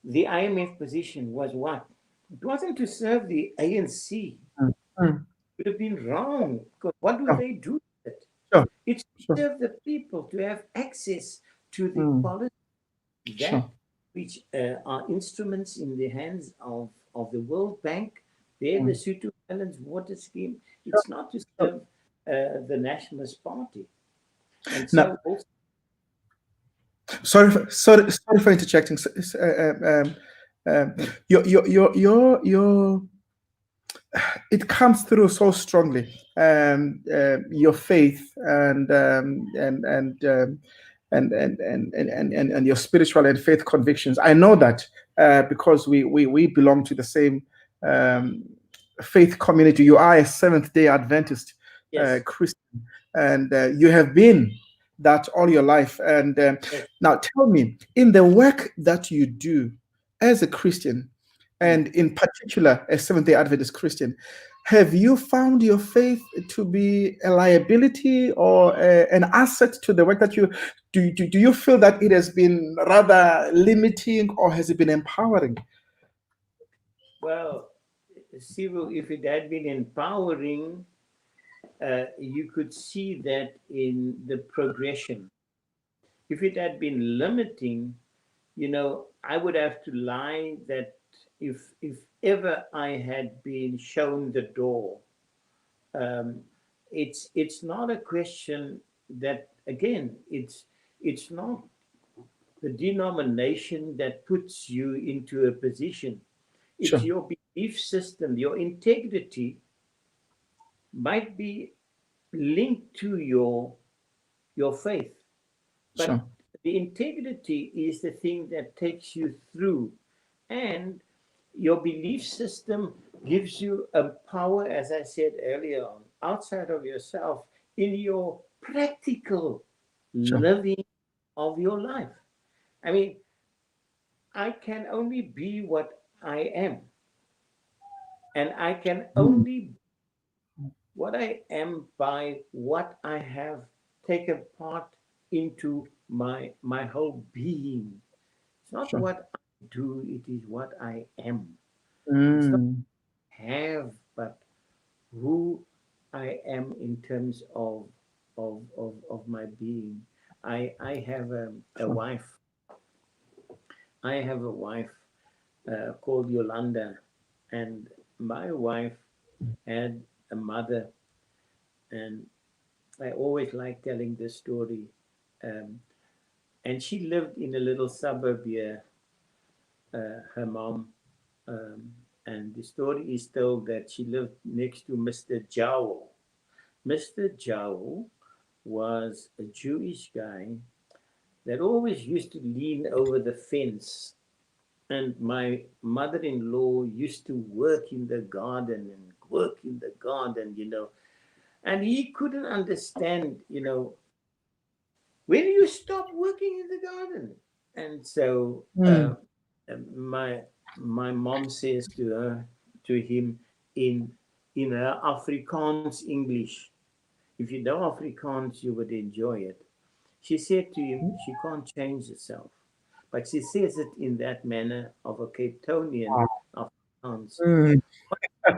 the IMF position was what? It wasn't to serve the ANC. Mm, mm, It would have been wrong, because what do sure, they do with it? sure, It's to sure. serve the people, to have access to the Mm, policy sure. that which are instruments in the hands the World Bank, they're the Lesotho Islands water scheme. It's not to serve the Nationalist Party. And Now, so also, sorry for interjecting. Your it comes through so strongly. Your faith and your spiritual and faith convictions. I know that because we belong to the same um, faith community. You are a Seventh-day Adventist yes, Christian, and you have been that all your life. And yes. now, tell me, in the work that you do as a Christian, and in particular a Seventh-day Adventist Christian, have you found your faith to be a liability or an asset to the work that you do? Do you feel that it has been rather limiting, or has it been empowering? Well, Sivu, if it had been empowering, you could see that in the progression. If it had been limiting, I would have to lie that if ever I had been shown the door, um, it's not a question that, again, it's not the denomination that puts you into a position. It's Sure, your belief system, your integrity might be linked to your faith, but sure, the integrity is the thing that takes you through, and your belief system gives you a power, as I said earlier on, outside of yourself, in your practical sure. living of your life. I mean, I can only be what I am, and I can Mm, only what I am by what I have taken part into my whole being. It's not sure. what I do, it is what I am. It's not Mm, have, but who I am in terms of my being. I have a sure. wife. I have a wife called Yolanda, and my wife had a mother, and I always like telling this story. Um, and she lived in a little suburb here, her mom. Um, and the story is told that she lived next to Mr. Jowl. Mr. Jowl was a Jewish guy that always used to lean over the fence. And my mother in law used to work in the garden and work in the garden. And he couldn't understand, when do you stop working in the garden? And so Mm, my my mom says to him in her Afrikaans English. If you know Afrikaans, you would enjoy it. She said to him, she can't change herself, but she says it in that manner of a Cape Townian Afrikaans. mm,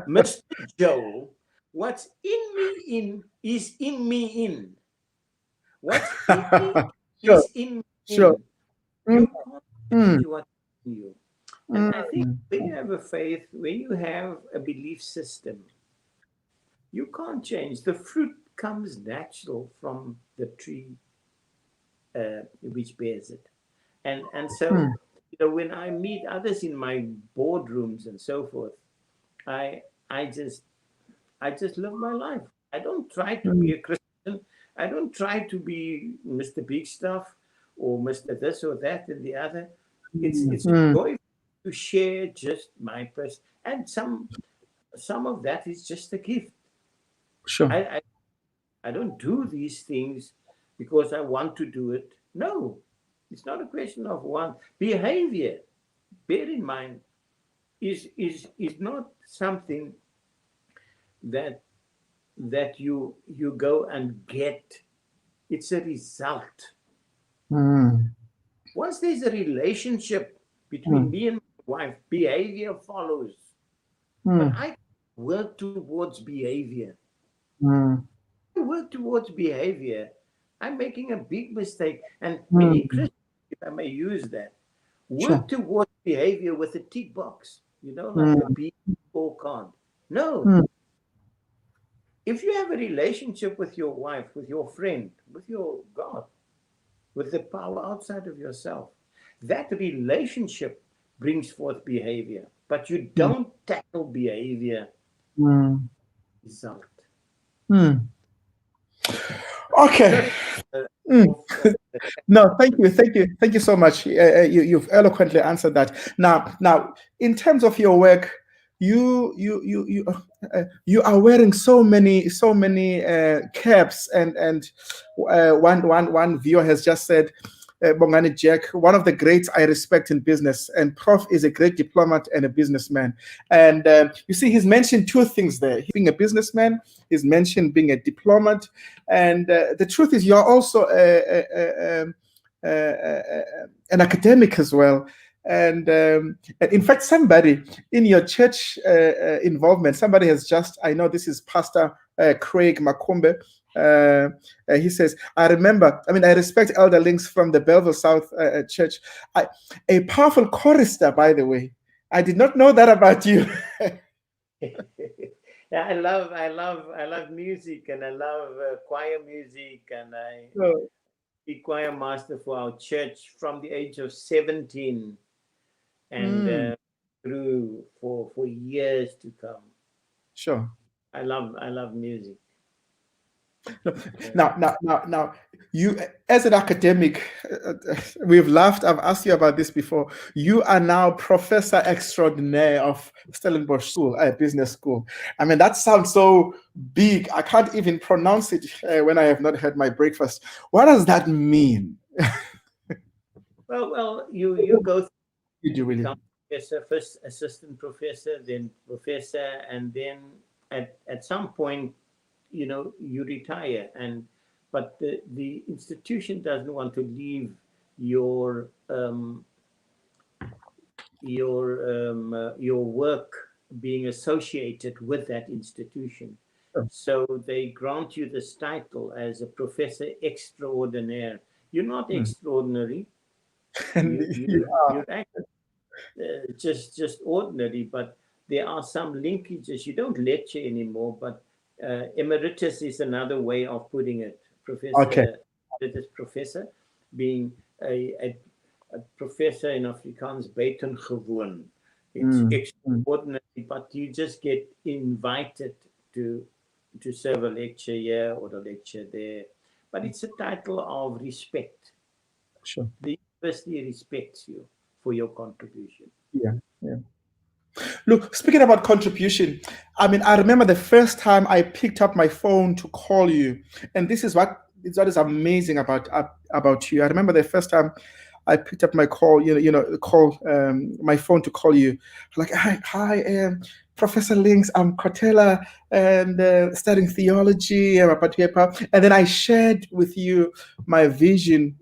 Mr. Joel, what's in me in is in me in. What's in me sure, is in me sure. in. Mm, You can't mm, change what's in you. And I think mm, when you have a faith, when you have a belief system, you can't change. The fruit comes natural from the tree which bears it. And so, mm, when I meet others in my boardrooms and so forth, I I just I just live my life. I don't try to be mm, a Christian. I don't try to be Mr. Big Stuff or Mr. This or that and the other. It's a mm, joy to share just my person, and some of that is just a gift. sure. I, I I don't do these things because I want to do it. No, it's not a question of want. Behavior, bear in mind, is not something that you go and get. It's a result. Mm, Once there's a relationship between mm, me and my wife, behavior follows. But mm, I work towards behavior. mm, I work towards behavior. I'm making a big mistake. And many mm, Christians, if I may use that, sure. work towards behavior with a tick box. You know, like a B scorecard. No. If you have a relationship with your wife, with your friend, with your God, with the power outside of yourself, that relationship brings forth behavior. But you don't tackle behavior result. Okay. No, thank you so much. You've eloquently answered that. Now, in terms of your work, you are wearing so many caps, and one viewer has just said, Bongani Jack, one of the greats I respect in business, and Prof is a great diplomat and a businessman. And you see, he's mentioned two things there: being a businessman, he's mentioned being a diplomat, and the truth is, you're also an academic as well. And in fact, somebody in your church involvement, somebody has just, I know this is Pastor Craig Makumbe. He says, I respect Elder Links from the Belleville South Church. A powerful chorister, by the way. I did not know that about you. Yeah, I love music, and I love choir music, and I be choir master for our church from the age of 17, and grew for years to come. Sure. I love music. Now, you as an academic, we've laughed. I've asked you about this before. You are now Professor Extraordinaire of Stellenbosch School, Business School. I mean, that sounds so big. I can't even pronounce it when I have not had my breakfast. What does that mean? Well, you go through. You do really? Professor, first assistant professor, then professor, and then at some point, you retire, but the institution doesn't want to leave your work being associated with that institution. So they grant you this title as a professor extraordinaire. You're not extraordinary. You're actually just ordinary, but there are some linkages. You don't lecture anymore, but emeritus is another way of putting it. Emeritus professor, being a professor in Afrikaans, buitengewoon. It's extraordinary, but you just get invited to serve a lecture here or a lecture there. But it's a title of respect. Sure. The university respects you for your contribution. Yeah. Look, speaking about contribution, I remember the first time I picked up my phone to call you, and this is what is amazing about you. I remember the first time I picked up my call, my phone to call you. Like, hi, Professor Links, I'm Cortella, and studying theology, and then I shared with you my vision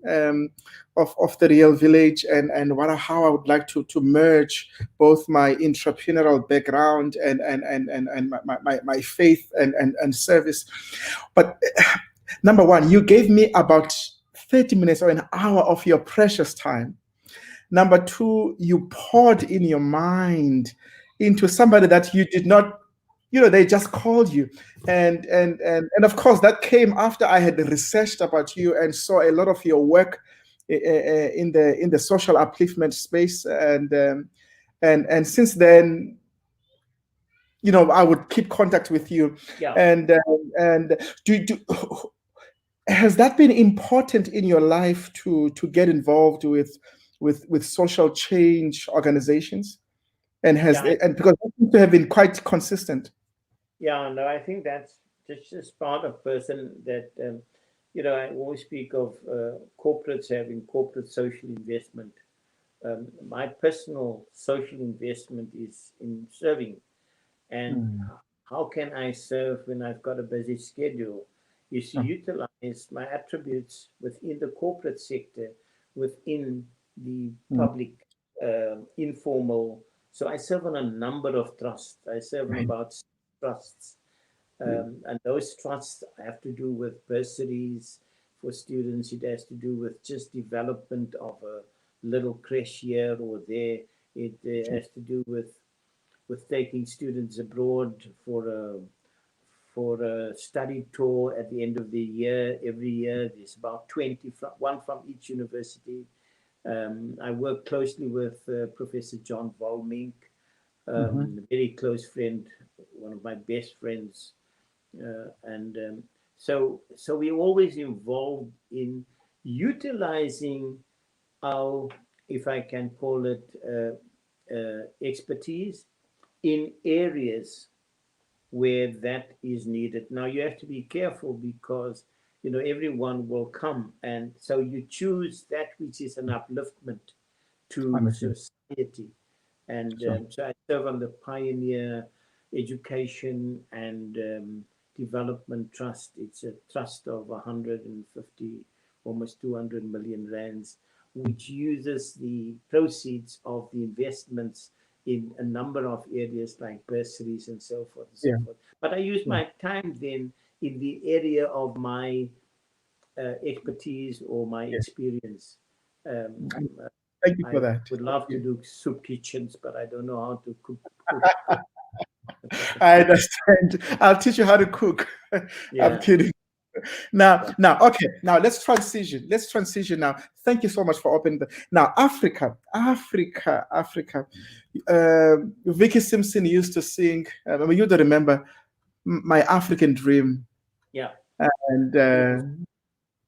of the real village, and how I would like to merge both my entrepreneurial background and my faith and service. But number one, you gave me about 30 minutes or an hour of your precious time. Number two, you poured in your mind into somebody that you did not, they just called you. And of course, that came after I had researched about you and saw a lot of your work in the social upliftment space. And since then, I would keep contact with you. Yeah. And has that been important in your life to get involved with social change organizations? And because it seems to have been quite consistent. Yeah, no, I think that's just part of person that I always speak of corporates having corporate social investment. My personal social investment is in serving. And how can I serve when I've got a busy schedule? Is to utilize my attributes within the corporate sector, within the public, informal. So I serve on a number of trusts. I serve on about trusts. And those trusts have to do with bursaries for students. It has to do with just development of a little creche here or there. It has to do with with taking students abroad for a study tour at the end of the year. Every year, there's about 20, one from each university. I work closely with Professor John Volmink, a very close friend, one of my best friends. So we're always involved in utilizing our, if I can call it, expertise in areas where that is needed. Now you have to be careful because everyone will come, and so you choose that which is an upliftment to society. And so I serve on the Pioneer Education and Development Trust. It's a trust of 150, almost 200 million rands, which uses the proceeds of the investments in a number of areas like bursaries and so forth and so forth. But I use my time then in the area of my expertise or my experience. Thank you for that. I would love to do soup kitchens, but I don't know how to cook. I understand. I'll teach you how to cook. I'm kidding. Now, okay. Now let's transition. Now. Thank you so much for opening the. Now, Africa. Vicky Simpson used to sing. I mean, you don't remember My African Dream. Yeah. And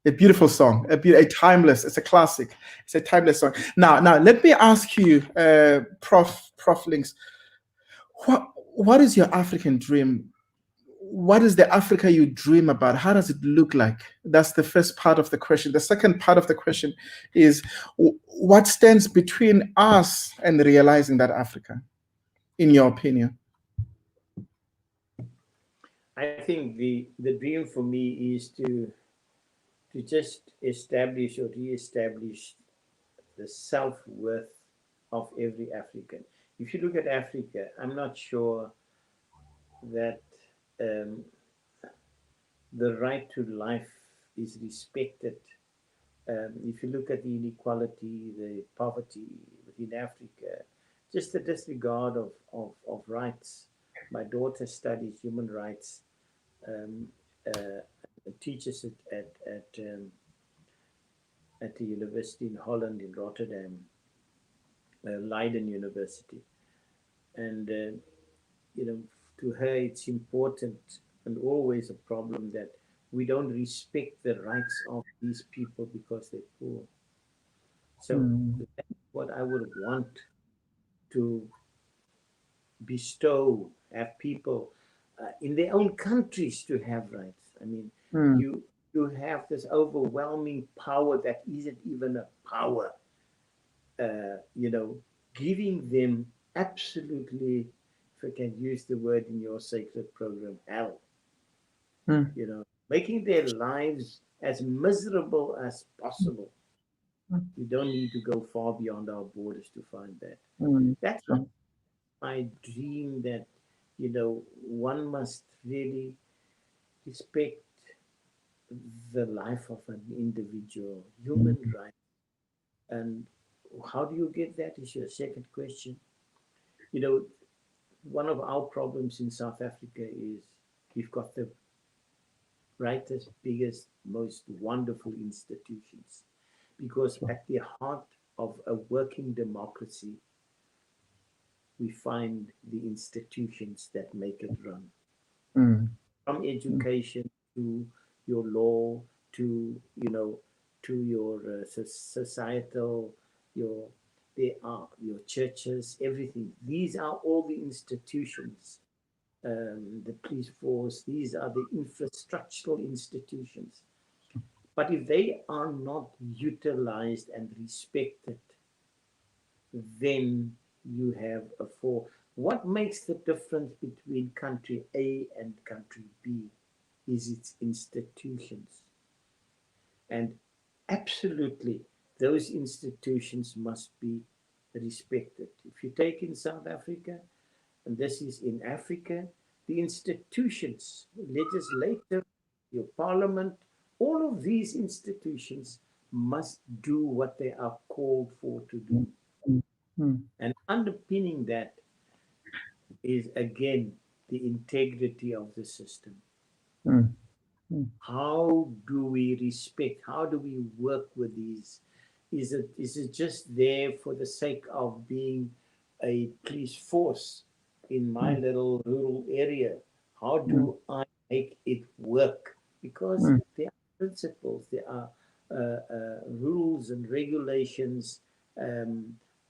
a beautiful song, a timeless. It's a classic. It's a timeless song. Now, let me ask you, Prof Links. What is your African dream? What is the Africa you dream about? How does it look like? That's the first part of the question. The second part of the question is, what stands between us and realizing that Africa, in your opinion? I think the dream for me is to just establish or re-establish the self-worth of every African. If you look at Africa, I'm not sure that the right to life is respected. If you look at the inequality, the poverty within Africa, just the disregard of rights. My daughter studies human rights, teaches it at the university in Holland, in Rotterdam, Leiden University. And, to her, it's important and always a problem that we don't respect the rights of these people because they're poor. So that's what I would want to bestow, have people in their own countries to have rights. I mean, you have this overwhelming power that isn't even a power, giving them absolutely, if I can use the word in your sacred program, hell. Making their lives as miserable as possible. We don't need to go far beyond our borders to find that. That's my dream, that one must really respect the life of an individual, human rights. And how do you get that is your second question. One of our problems in South Africa is we've got the brightest, biggest, most wonderful institutions, because at the heart of a working democracy, we find the institutions that make it run. From education to your law to your societal, there are your churches, everything. These are all the institutions. The police force, these are the infrastructural institutions. But if they are not utilized and respected, then you have a fall. What makes the difference between country A and country B is its institutions. And absolutely, those institutions must be respected. If you take in South Africa, and this is in Africa, the institutions, legislative, your parliament, all of these institutions must do what they are called for to do. And underpinning that, is again the integrity of the system. Mm. How do we respect? How do we work with these? Is it just there for the sake of being a police force in my little rural area? How do I make it work? Because there are principles, there are rules and regulations,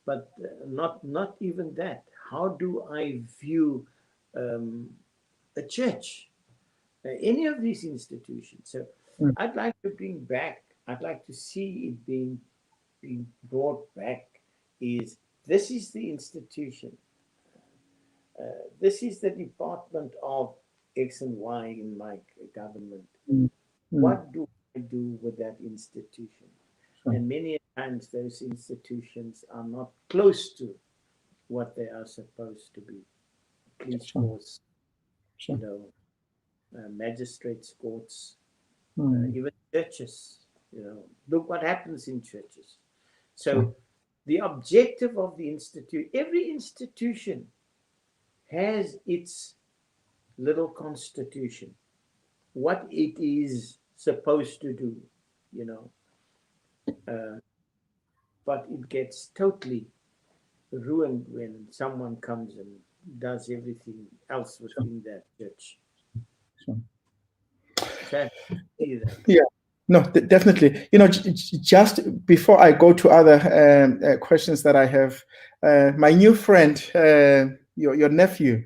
but not even that. How do I view a church? Any of these institutions. So I'd like to bring back, I'd like to see it being brought back is this is the institution. This is the department of X and Y in my government. What do I do with that institution? And many times those institutions are not close to what they are supposed to be. Police force, magistrates' courts, even churches. Look what happens in churches. So the objective of the institute, every institution has its little constitution, what it is supposed to do, but it gets totally ruined when someone comes and does everything else within that church. Yeah, no, definitely. Just before I go to other questions that I have, my new friend, your nephew,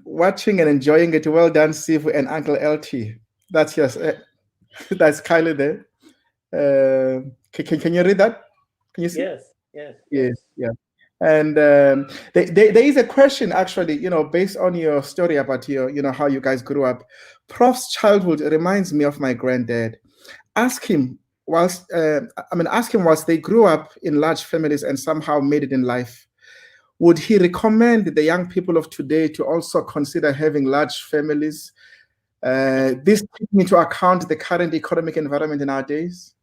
watching and enjoying it. Well done, Sivu and Uncle Eltie. That's yes, that's Kylie there. Can you read that? Can you see? Yes. Yeah. And there is a question actually, based on your story about how you guys grew up. Prof's childhood reminds me of my granddad. Ask him whilst they grew up in large families and somehow made it in life. Would he recommend the young people of today to also consider having large families? This taking into account the current economic environment in our days?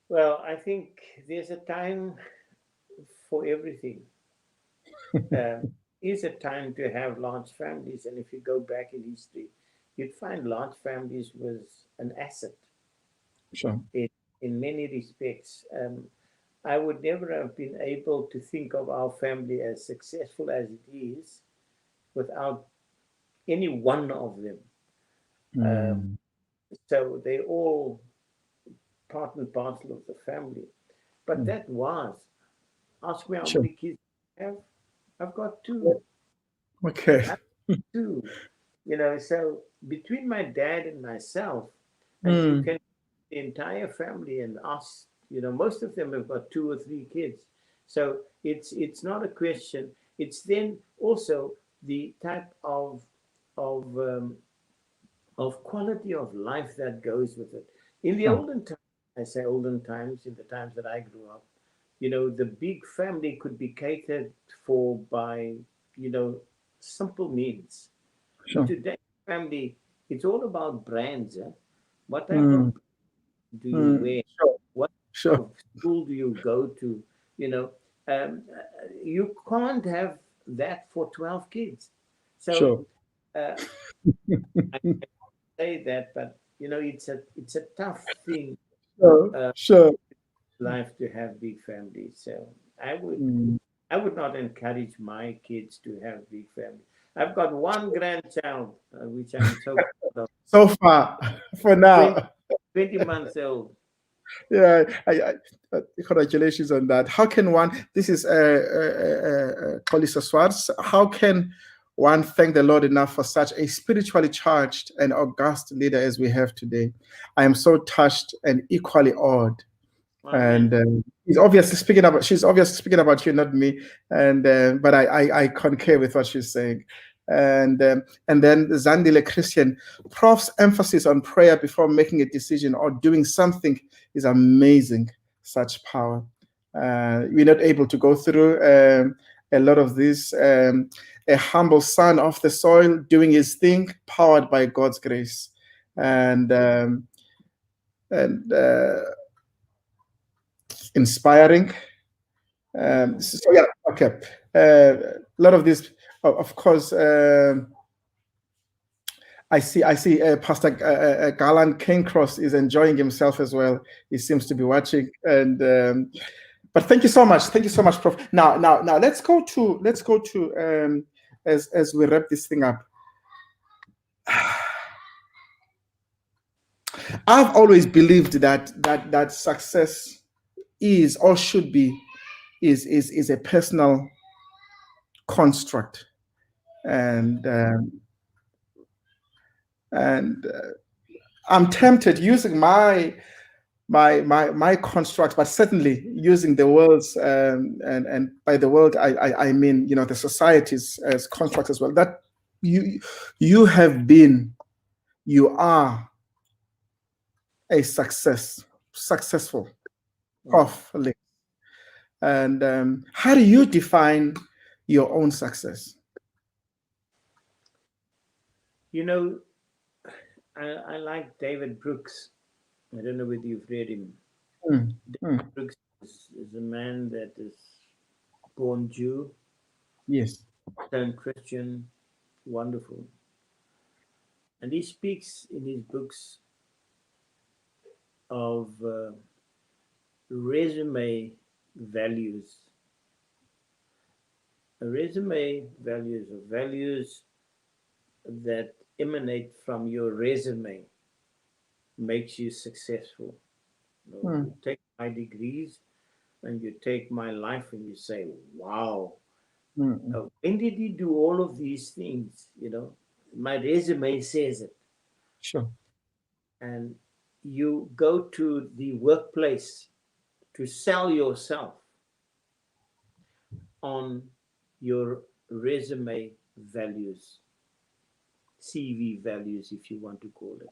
Well, I think there's a time for everything. Is a time to have large families, and if you go back in history, you'd find large families was an asset. Sure. In many respects. I would never have been able to think of our family as successful as it is without any one of them. So they all part and parcel of the family. But that was, ask me how many kids I have. I've got two. Okay. Two. So between my dad and myself, and you can the entire family and us, most of them have got 2 or 3 kids. So it's not a question. It's then also the type of quality of life that goes with it. In the olden times, I say olden times, in the times that I grew up, the big family could be catered for by, simple means. Sure. Today, family, it's all about brands. What type of do you wear? What kind of school do you go to? You can't have that for 12 kids. So I say that, but it's a tough thing. Life to have big families. So I would not encourage my kids to have big families. I've got one grandchild, which I'm so proud of. So far, for now. 20 months old. Yeah, congratulations on that. How can one, this is Colisa Swartz, how can one thank the Lord enough for such a spiritually charged and august leader as we have today? I am so touched and equally awed. And she's obviously speaking about you, not me. And but I concur with what she's saying. And then Zandile Christian, Prof's emphasis on prayer before making a decision or doing something is amazing. Such power. We're not able to go through a lot of this. A humble son of the soil doing his thing, powered by God's grace, and inspiring. So yeah, okay. a lot of this, of course. I see. Pastor Garland Cancross is enjoying himself as well. He seems to be watching, and but thank you so much. Thank you so much, Prof. Now, let's go to as we wrap this thing up. I've always believed that success is or should be is a personal construct, and I'm tempted using my construct, but certainly using the world's and by the world I mean the society's as construct as well. That you are a successful Prof. Links. And how do you define your own success? I like David Brooks. I don't know whether you've read him. David Brooks is a man that is born Jew, Yes, turned Christian, wonderful. And he speaks in his books of resume values. Resume values, or values that emanate from your resume, makes you successful. You take my degrees and you take my life and you say, wow, when did he do all of these things? My resume says it. sure. And you go to the workplace to sell yourself on your resume values, CV values, if you want to call it.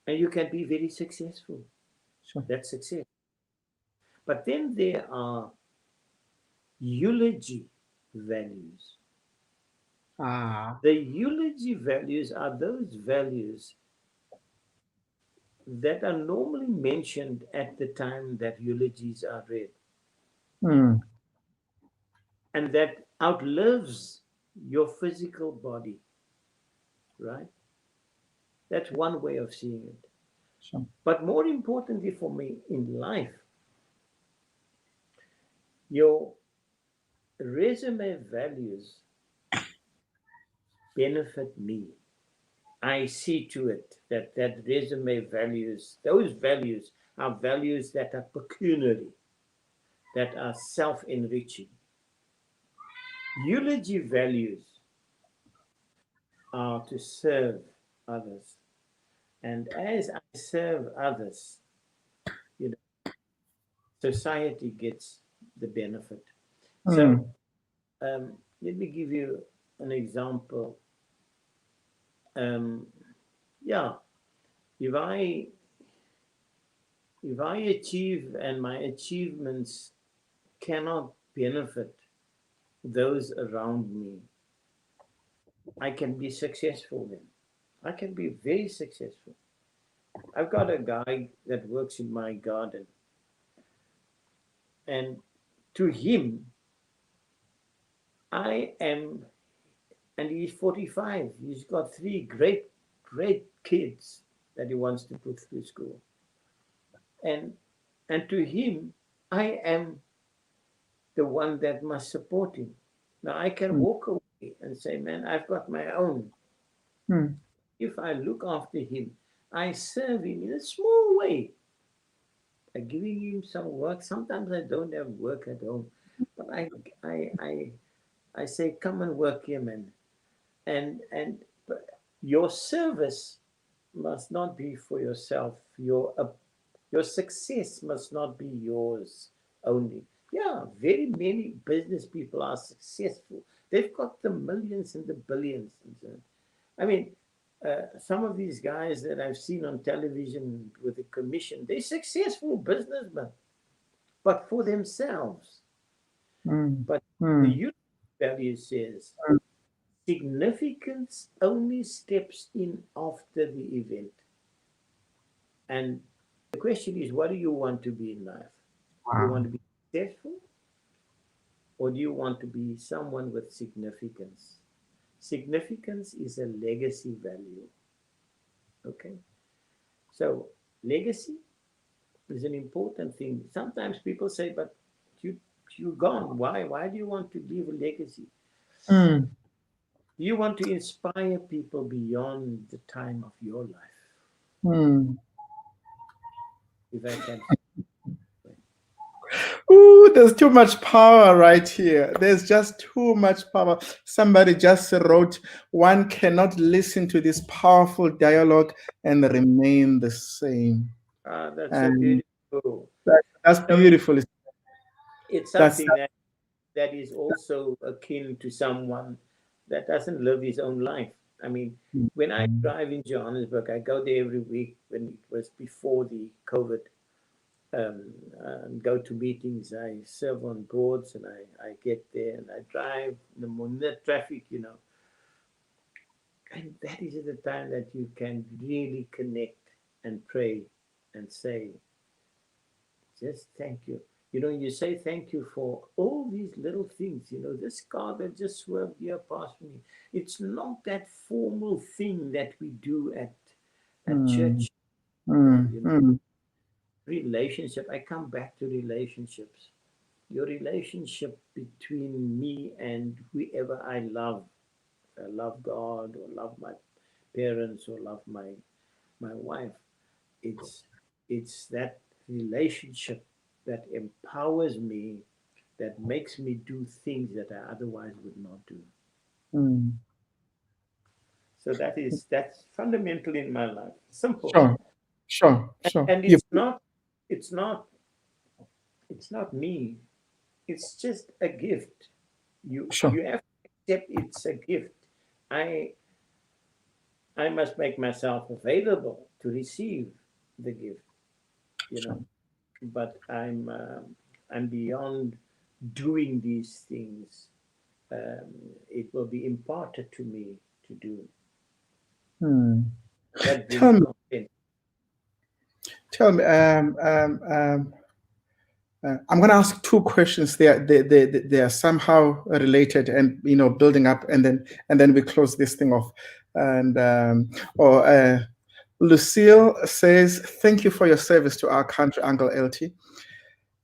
And you can be very successful. Sure. That's success. But then there are eulogy values. The eulogy values are those values that are normally mentioned at the time that eulogies are read. And that outlives your physical body, right? That's one way of seeing it. Sure. But more importantly for me in life, your resume values benefit me. I see to it that resume values, those values are values that are pecuniary, that are self-enriching. Eulogy values are to serve others. And as I serve others, society gets the benefit. So let me give you an example. If I achieve and my achievements cannot benefit those around me, I can be successful then. I can be very successful. I've got a guy that works in my garden, and to him, I am, and he's 45. He's got 3 great kids that he wants to put through school. And to him, I am the one that must support him. Now I can walk away and say, man, I've got my own. If I look after him, I serve him in a small way by giving him some work. Sometimes I don't have work at home, but I say, come and work here, man. And your service must not be for yourself. Your success must not be yours only. Yeah, very many business people are successful. They've got the millions and the billions. I mean, some of these guys that I've seen on television with a commission, they're successful businessmen, but for themselves. But the youth value says significance only steps in after the event. And the question is, what do you want to be in life? Do you want to be successful, or do you want to be someone with significance? Significance is a legacy value. Okay, so legacy is an important thing. Sometimes people say, "But you you're gone. Why do you want to leave a legacy? Mm, You want to inspire people beyond the time of your life." mm. If I can, Ooh, there's too much power right here. There's just too much power. Somebody just wrote, one cannot listen to this powerful dialogue and remain the same. that's so And beautiful. that's So beautiful. it's That's something that is also akin to someone that doesn't live his own life. I mean, when I drive in Johannesburg, I go there every week when it was before the COVID. And go to meetings. I serve on boards, and I get there and I drive in the morning, the traffic, and that is the time that you can really connect and pray and say, just thank you. You say thank you for all these little things. This car that just swerved here past me. It's not that formal thing that we do at mm, church. mm, mm, Relationship. I come back to relationships. Your relationship between me and whoever I love. I love God or love my parents or love my wife. It's it's that relationship that empowers me, that makes me do things that I otherwise would not do. mm. So that's fundamental in my life. Simple. Sure, sure, sure. And it's not it's not me. It's just a gift. You Sure. you have to accept it's a gift. I I must make myself available to receive the gift, you Sure. know. But I'm beyond doing these things. Um, it will be imparted to me to do. Hmm. That brings Tell me, content. tell me. I'm going to ask two questions. They are somehow related, and building up, and then we close this thing off. And or Lucille says, "Thank you for your service to our country, Uncle Eltie.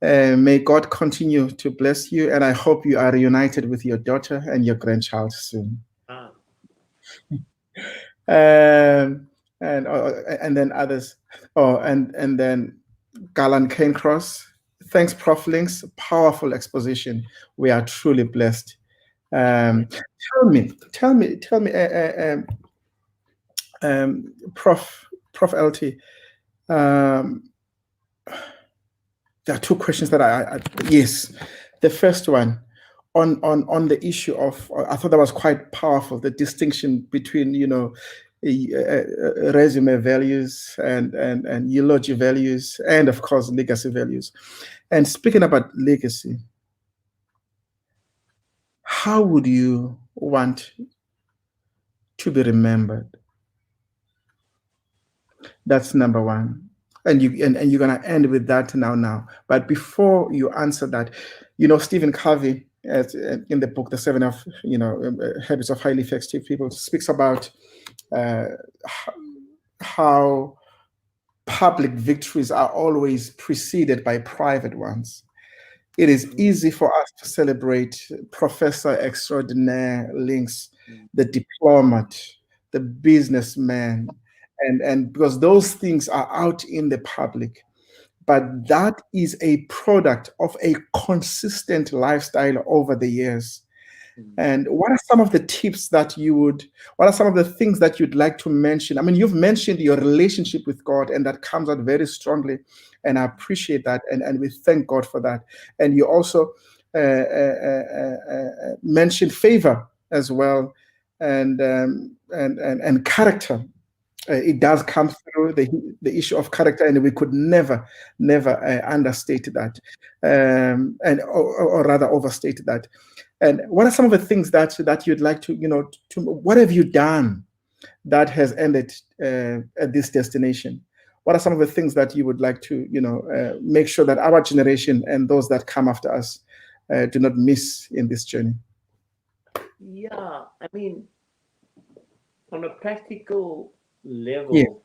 May God continue to bless you, and I hope you are reunited with your daughter and your grandchild soon." Ah, And then others. Oh, and then Galan Cancross. Thanks, Prof. Links. Powerful exposition. We are truly blessed. yeah. Tell me, Prof. LT. Um, there are two questions that yes. The first one on the issue of, I thought that was quite powerful, the distinction between resume values and eulogy values, and of course legacy values. And speaking about legacy, how would you want to be remembered? That's number one. And you're gonna end with that now. But before you answer that, Stephen Covey, in the book The Seven of Habits of Highly Effective People, speaks about uh, how public victories are always preceded by private ones. It is Mhm. easy for us to celebrate Professor Extraordinaire Links, Mhm. the diplomat, the businessman, and because those things are out in the public. But that is a product of a consistent lifestyle over the years. Mhm. And what are some of the tips what are some of the things that you'd like to mention? I mean, you've mentioned your relationship with God, and that comes out very strongly. And I appreciate that. And we thank God for that. And you also mentioned favor as well, and character. It does come through the issue of character, and we could never understate that, and or rather overstate that. And what are some of the things that you'd like to what have you done that has ended at this destination? What are some of the things that you would like to make sure that our generation and those that come after us do not miss in this journey? Yeah, I mean, on a practical Yeah, level,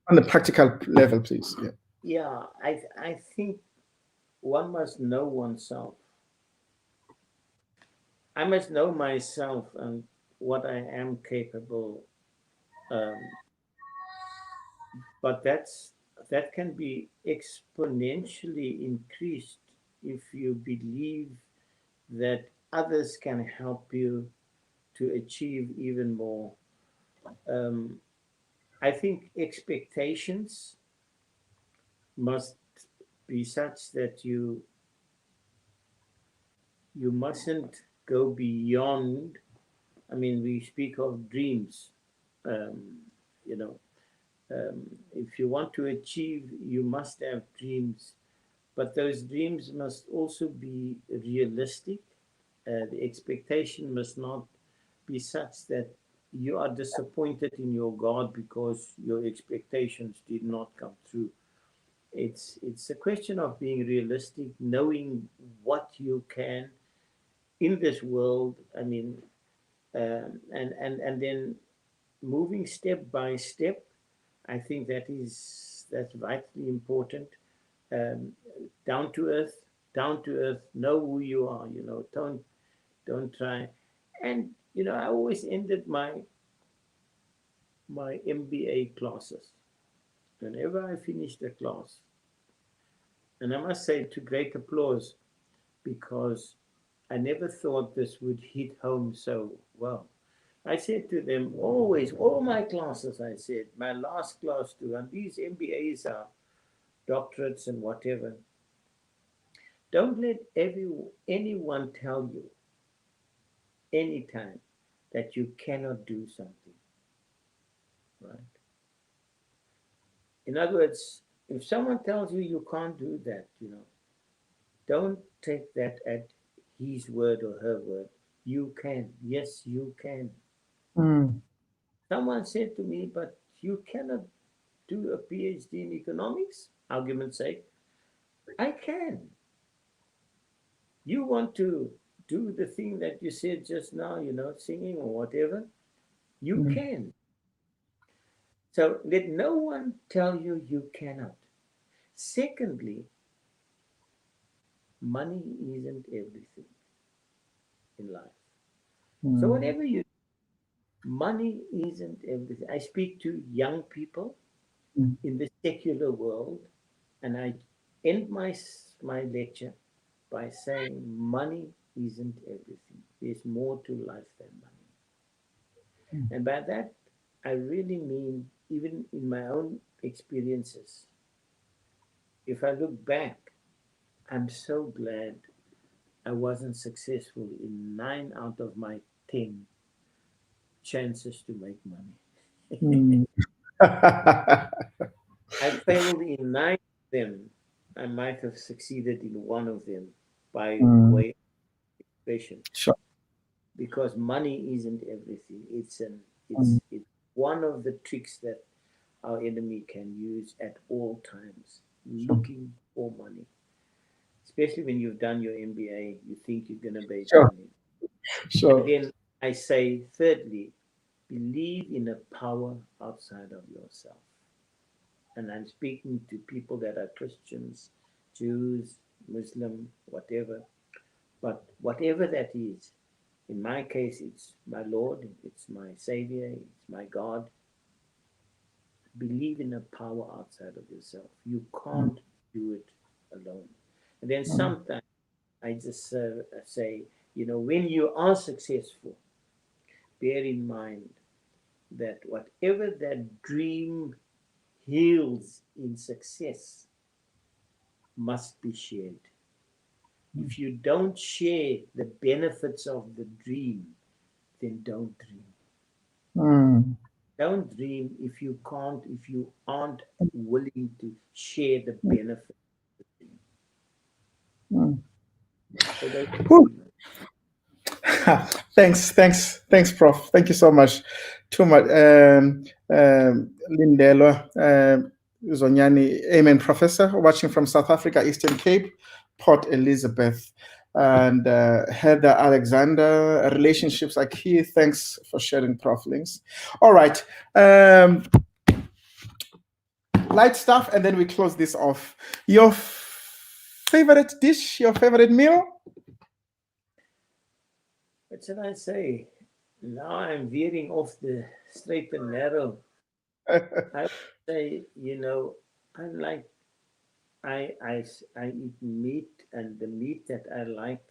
on the practical level, please. Yeah. yeah, I think one must know oneself. I must know myself and what I am capable. Um, but that can be exponentially increased if you believe that others can help you to achieve even more. Um, I think expectations must be such that you mustn't go beyond. I mean, we speak of dreams. Um, you know, if you want to achieve, you must have dreams, but those dreams must also be realistic. The expectation must not be such that you are disappointed in your God because your expectations did not come true. It's a question of being realistic, knowing what you can in this world. I mean, and then moving step by step. I think that's vitally important. Um, down to earth, down to earth. Know who you are. Don't try. And I always ended my MBA classes. Whenever I finished a class, and I must say to great applause, because I never thought this would hit home so well. I said to them always, all my classes, I said, my last class too, and these MBAs are doctorates and whatever. Don't let anyone tell you anytime that you cannot do something, right? In other words, if someone tells you you can't do that, don't take that at his word or her word. You can. Yes, you can. Mm, Someone said to me, but you cannot do a PhD in economics, argument's sake. I can. You want to do the thing that you said just now, singing or whatever, you mm, can. So let no one tell you you cannot. Secondly, money isn't everything in life. So mm, whatever you money isn't everything. I speak to young people mm, in the secular world, and I end my lecture by saying money isn't everything. There's more to life than money. mm, And by that, I really mean, even in my own experiences, if I look back, I'm so glad I wasn't successful in 9 out of my 10 chances to make money. mm. I failed in 9 of them. I might have succeeded in one of them by Mm, way of expression, sure. because money isn't everything. Mm, It's one of the tricks that our enemy can use at all times, sure. looking for money. Especially when you've done your MBA, you think you're going to make Sure. money. And Sure. then I say, thirdly, believe in a power outside of yourself. And I'm speaking to people that are Christians, Jews, Muslim, whatever. But whatever that is, in my case, it's my Lord, it's my Savior, it's my God. Believe in a power outside of yourself. You Mm, can't do it alone. And then mm, sometimes I just say, when you are successful, bear in mind that whatever that dream heals in success must be shared. mm, If you don't share the benefits of the dream, then don't dream. mm, Don't dream if you aren't willing to share the benefit of the dream. mm. So those are Whew. three. Thanks, Prof. Thank you so much. Too much. Lindelo Zonyani, Amen Professor, watching from South Africa, Eastern Cape, Port Elizabeth. and Heather Alexander. Relationships are key. Thanks for sharing, Prof. Links. All right. Light stuff, and then we close this off. Your favorite dish, your favorite meal? What should I say? Now I'm veering off the straight and narrow. I would say, I like, I eat meat, and the meat that I like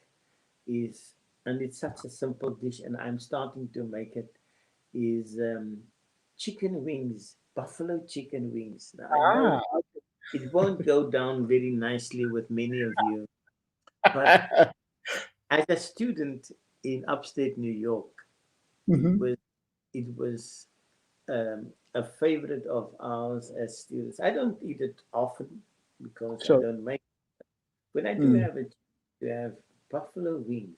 is, and it's such a simple dish, and I'm starting to make it, is chicken wings, buffalo chicken wings. Now, I know Ah. it won't go down very nicely with many of you, but as a student in upstate New York, it Mhm. was it was a favorite of ours as students. I don't eat it often because I Sure. don't make. When I do Mm. have it, to have buffalo wings,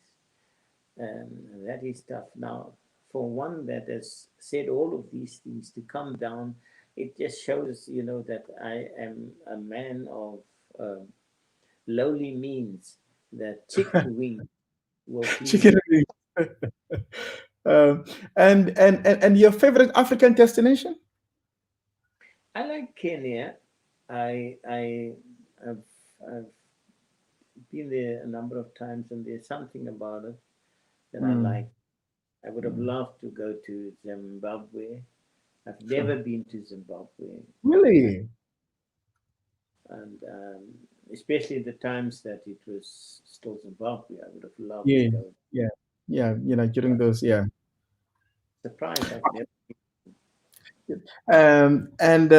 that is tough. Now, for one that has said all of these things to come down, it just shows, that I am a man of lowly means. That chicken wing will please Chicken me. wings. Um, and your favorite African destination? I like Kenya. I have I've been there a number of times, and there's something about it that I Mm. like. I would have Mm. loved to go to Zimbabwe. I've Sure. never been to Zimbabwe, Really? and especially the times that it was still Zimbabwe, I would have loved to Yeah. go. Yeah. Yeah. During But those, yeah. surprised I've never. And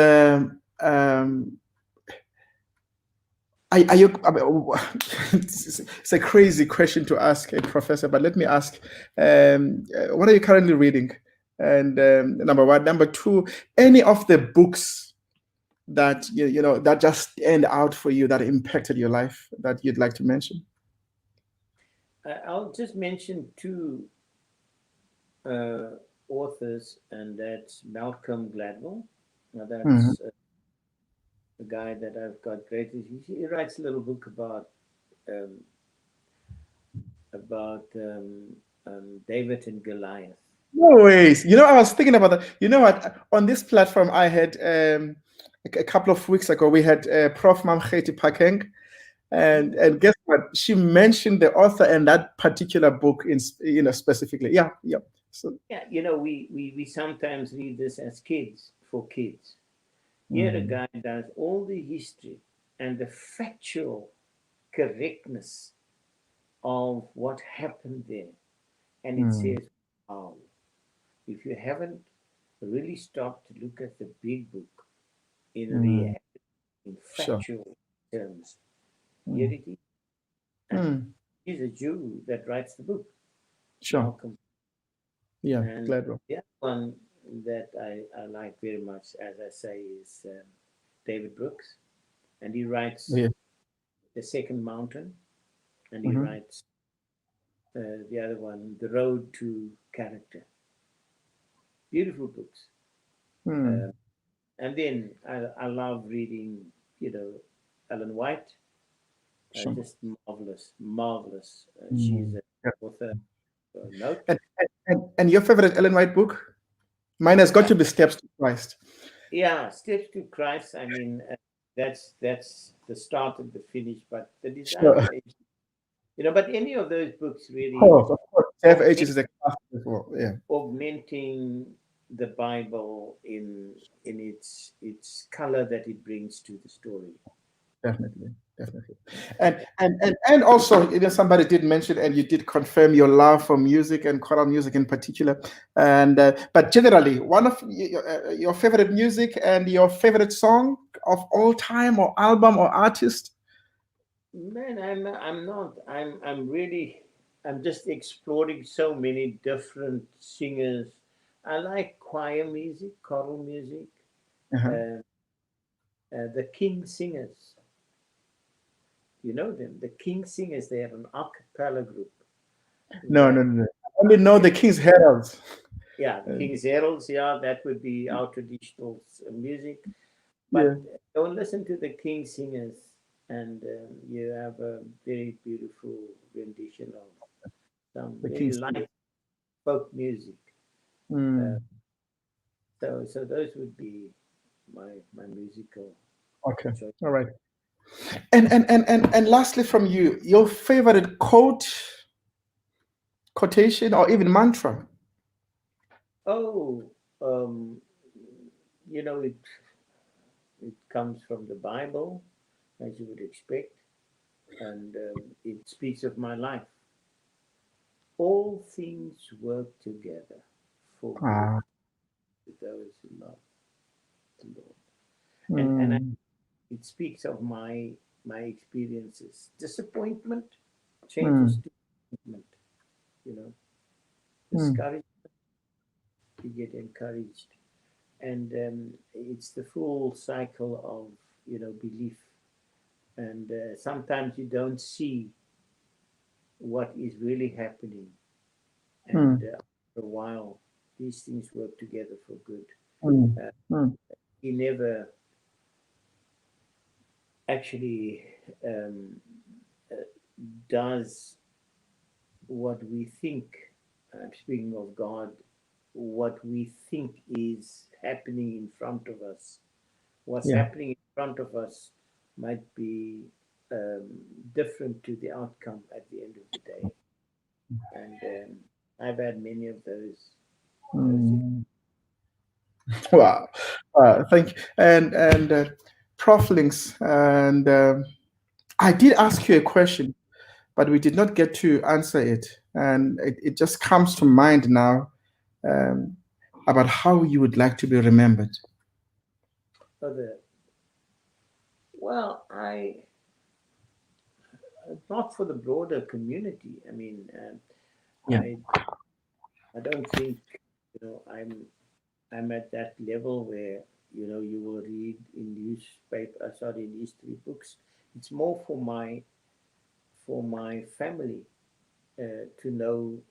are you? I mean, it's a crazy question to ask a professor, but let me ask: what are you currently reading? And number one, number two, any of the books that that just stand out for you, that impacted your life, that you'd like to mention? I'll just mention two uh, authors, and that's Malcolm Gladwell. Now Mhm. that's a guy that I've got great. He writes a little book um, about David and Goliath. No ways. I was thinking about that. You know what? On this platform, I had a couple of weeks ago, we had Prof. Mamkheti Pakeng, and guess what? She mentioned the author and that particular book in specifically. Yeah, yeah. So, Yeah, we sometimes read this as kids for kids. Here, a mm, guy does all the history and the factual correctness of what happened there, and it mm, says, "Wow, if you haven't really stopped to look at the big book in mm, reality, in sure. factual terms, here Mm, it is." And mm, he's a Jew that writes the book, sure. Malcolm. Yeah, And Gladwell. the other one that I like very much, as I say, is David Brooks. And he writes Yeah. The Second Mountain, and he Hmm. writes the other one, The Road to Character. Beautiful books. Mm, Uh, and then I love reading, you know, Ellen White. sure. Just marvelous, marvelous. She's Mm, an yeah. author. Note. And your favorite Ellen White book? Mine has got Yeah, to be Steps to Christ. yeah. Steps to Christ. I mean, that's the start and the finish. But the Desire Sure. of Ages, But any of those books really Of course. Jeff H augment, is a classic as well. Yeah. augmenting the Bible in its color that it brings to the story. Definitely, definitely. And also, somebody did mention, and you did confirm your love for music and choral music in particular. And but generally, one of your favorite music and your favorite song of all time, or album, or artist. Man, I'm not. I'm really. I'm just exploring so many different singers. I like choir music, choral music, Uh-huh. uh, the King Singers. You know them, the King Singers. They are an a cappella group. No, no, That no, no. I only know the they, King's Heralds. yeah, Uh, King's Heralds. Yeah, that would be our traditional music. yeah. But don't listen to the King Singers. and you have a very beautiful rendition of some The very King's light folk music. Mm. So those would be my musical Okay. choice. All right. And lastly from you, your favorite quotation, or even mantra? Oh, um, it comes from the Bible, as you would expect, and it speaks of my life. All things work together for good Ah. to those who love the Lord. And Mm. it speaks of my experiences. Disappointment changes Mm. to disappointment, you know. Mm. Discouraged, you get encouraged. And it's the full cycle of, belief. And sometimes you don't see what is really happening. And Mm. after a while, these things work together for good. Mm. Uh, Mm. he never actually um, uh, does what we think. Speaking of God, what we think is happening in front of us. What's Yeah. happening in front of us might be um, different to the outcome at the end of the day. And I've had many of those. Mm. Wow. Thank you. And Prof Links, and I did ask you a question, but we did not get to answer it. And it just comes to mind now, um, about how you would like to be remembered. Other, well, not for the broader community. I mean, Yeah. I don't think I'm at that level where you will read in newspaper, sorry, in history books. It's more for my family to know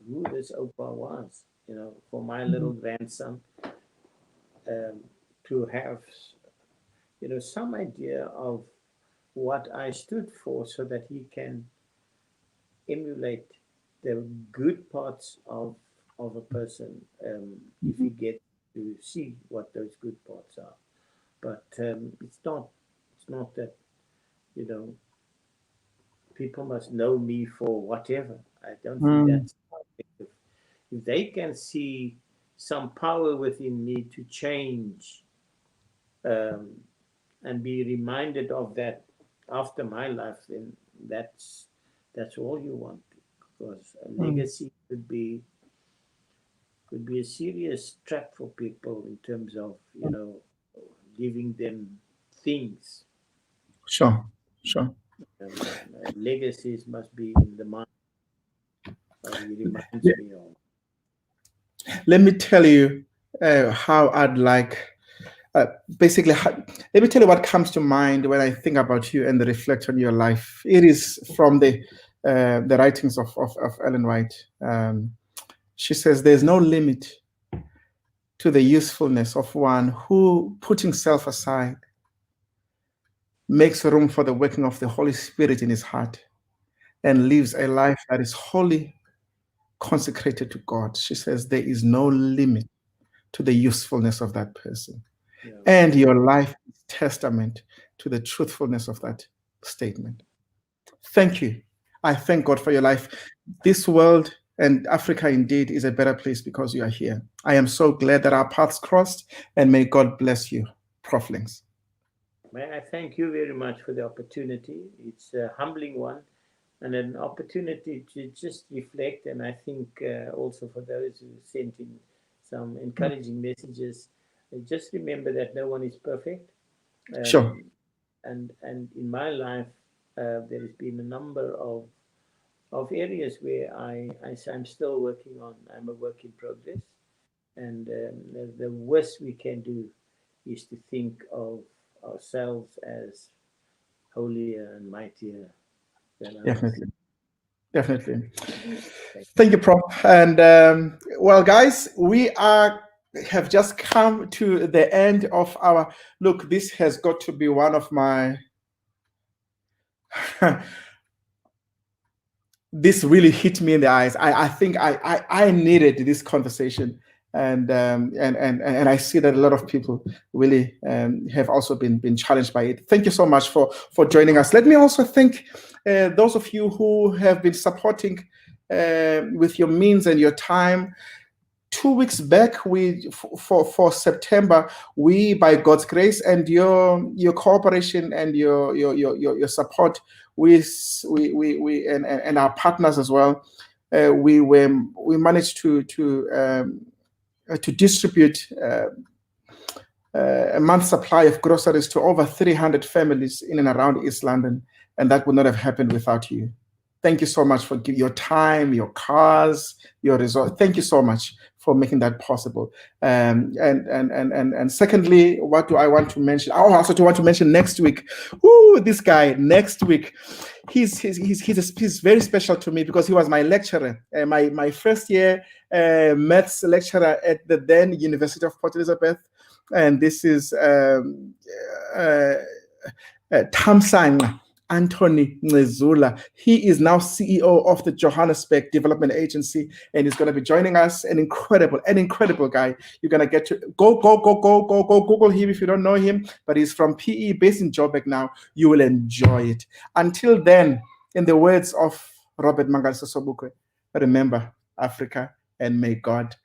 who this Opa was. For my little Mhm. grandson um, to have some idea of what I stood for, so that he can emulate the good parts of a person, if he gets to see what those good parts are. But it's not that you know people must know me for whatever. I don't think Mm. that's effective. If they can see some power within me to change, um, and be reminded of that after my life, then that's all you want. Because a Mm. legacy could be a serious trap for people in terms of giving them things. Sure. Sure. Legacies must be in the mind. He reminds me of. Let me tell you how I'd like, uh, basically, let me tell you what comes to mind when I think about you and reflect on your life. It is from the writings of Ellen White. She says, "There's no limit to the usefulness of one who, putting self aside, makes room for the working of the Holy Spirit in his heart and lives a life that is wholly consecrated to God." She says, "There is no limit to the usefulness of that person." Yeah. And your life is testament to the truthfulness of that statement. Thank you. I thank God for your life. This world and Africa indeed is a better place because you are here. I am so glad that our paths crossed, and may God bless you, Prof Links. May I thank you very much for the opportunity. It's a humbling one and an opportunity to just reflect. And I think also for those who sent in some encouraging messages, just remember that no one is perfect. Sure. Um, and in my life, there has been a number of areas where I'm still working on. I'm a work in progress, and the worst we can do is to think of ourselves as holier and mightier than others. Definitely. Definitely. Thank Thank you, Prof. And well, guys, we have just come to the end of our look. This has got to be one of my this really hit me in the eyes. I think I needed this conversation, and I see that a lot of people really have also been challenged by it. Thank you so much for joining us. Let me also thank those of you who have been supporting with your means and your time. 2 weeks back, for September, we, by God's grace and your cooperation and your support, we and our partners as well, we managed to distribute a month's supply of groceries to over 300 families in and around East London, and that would not have happened without you. Thank you so much for your time, your cars, your resources. Thank you so much for making that possible. And secondly, what do I want to mention? I also want to mention next week. This guy next week, he's very special to me because he was my lecturer, my first year maths lecturer at the then University of Port Elizabeth, and this is Tamsang Anthony Ngezula. He is now CEO of the Johannesburg Development Agency, and he's going to be joining us. An incredible guy. You're going to get to go Google him if you don't know him, but he's from PE, based in Joburg now. You will enjoy it. Until then, in the words of Robert Mangalisa Sobukwe, remember Africa, and may God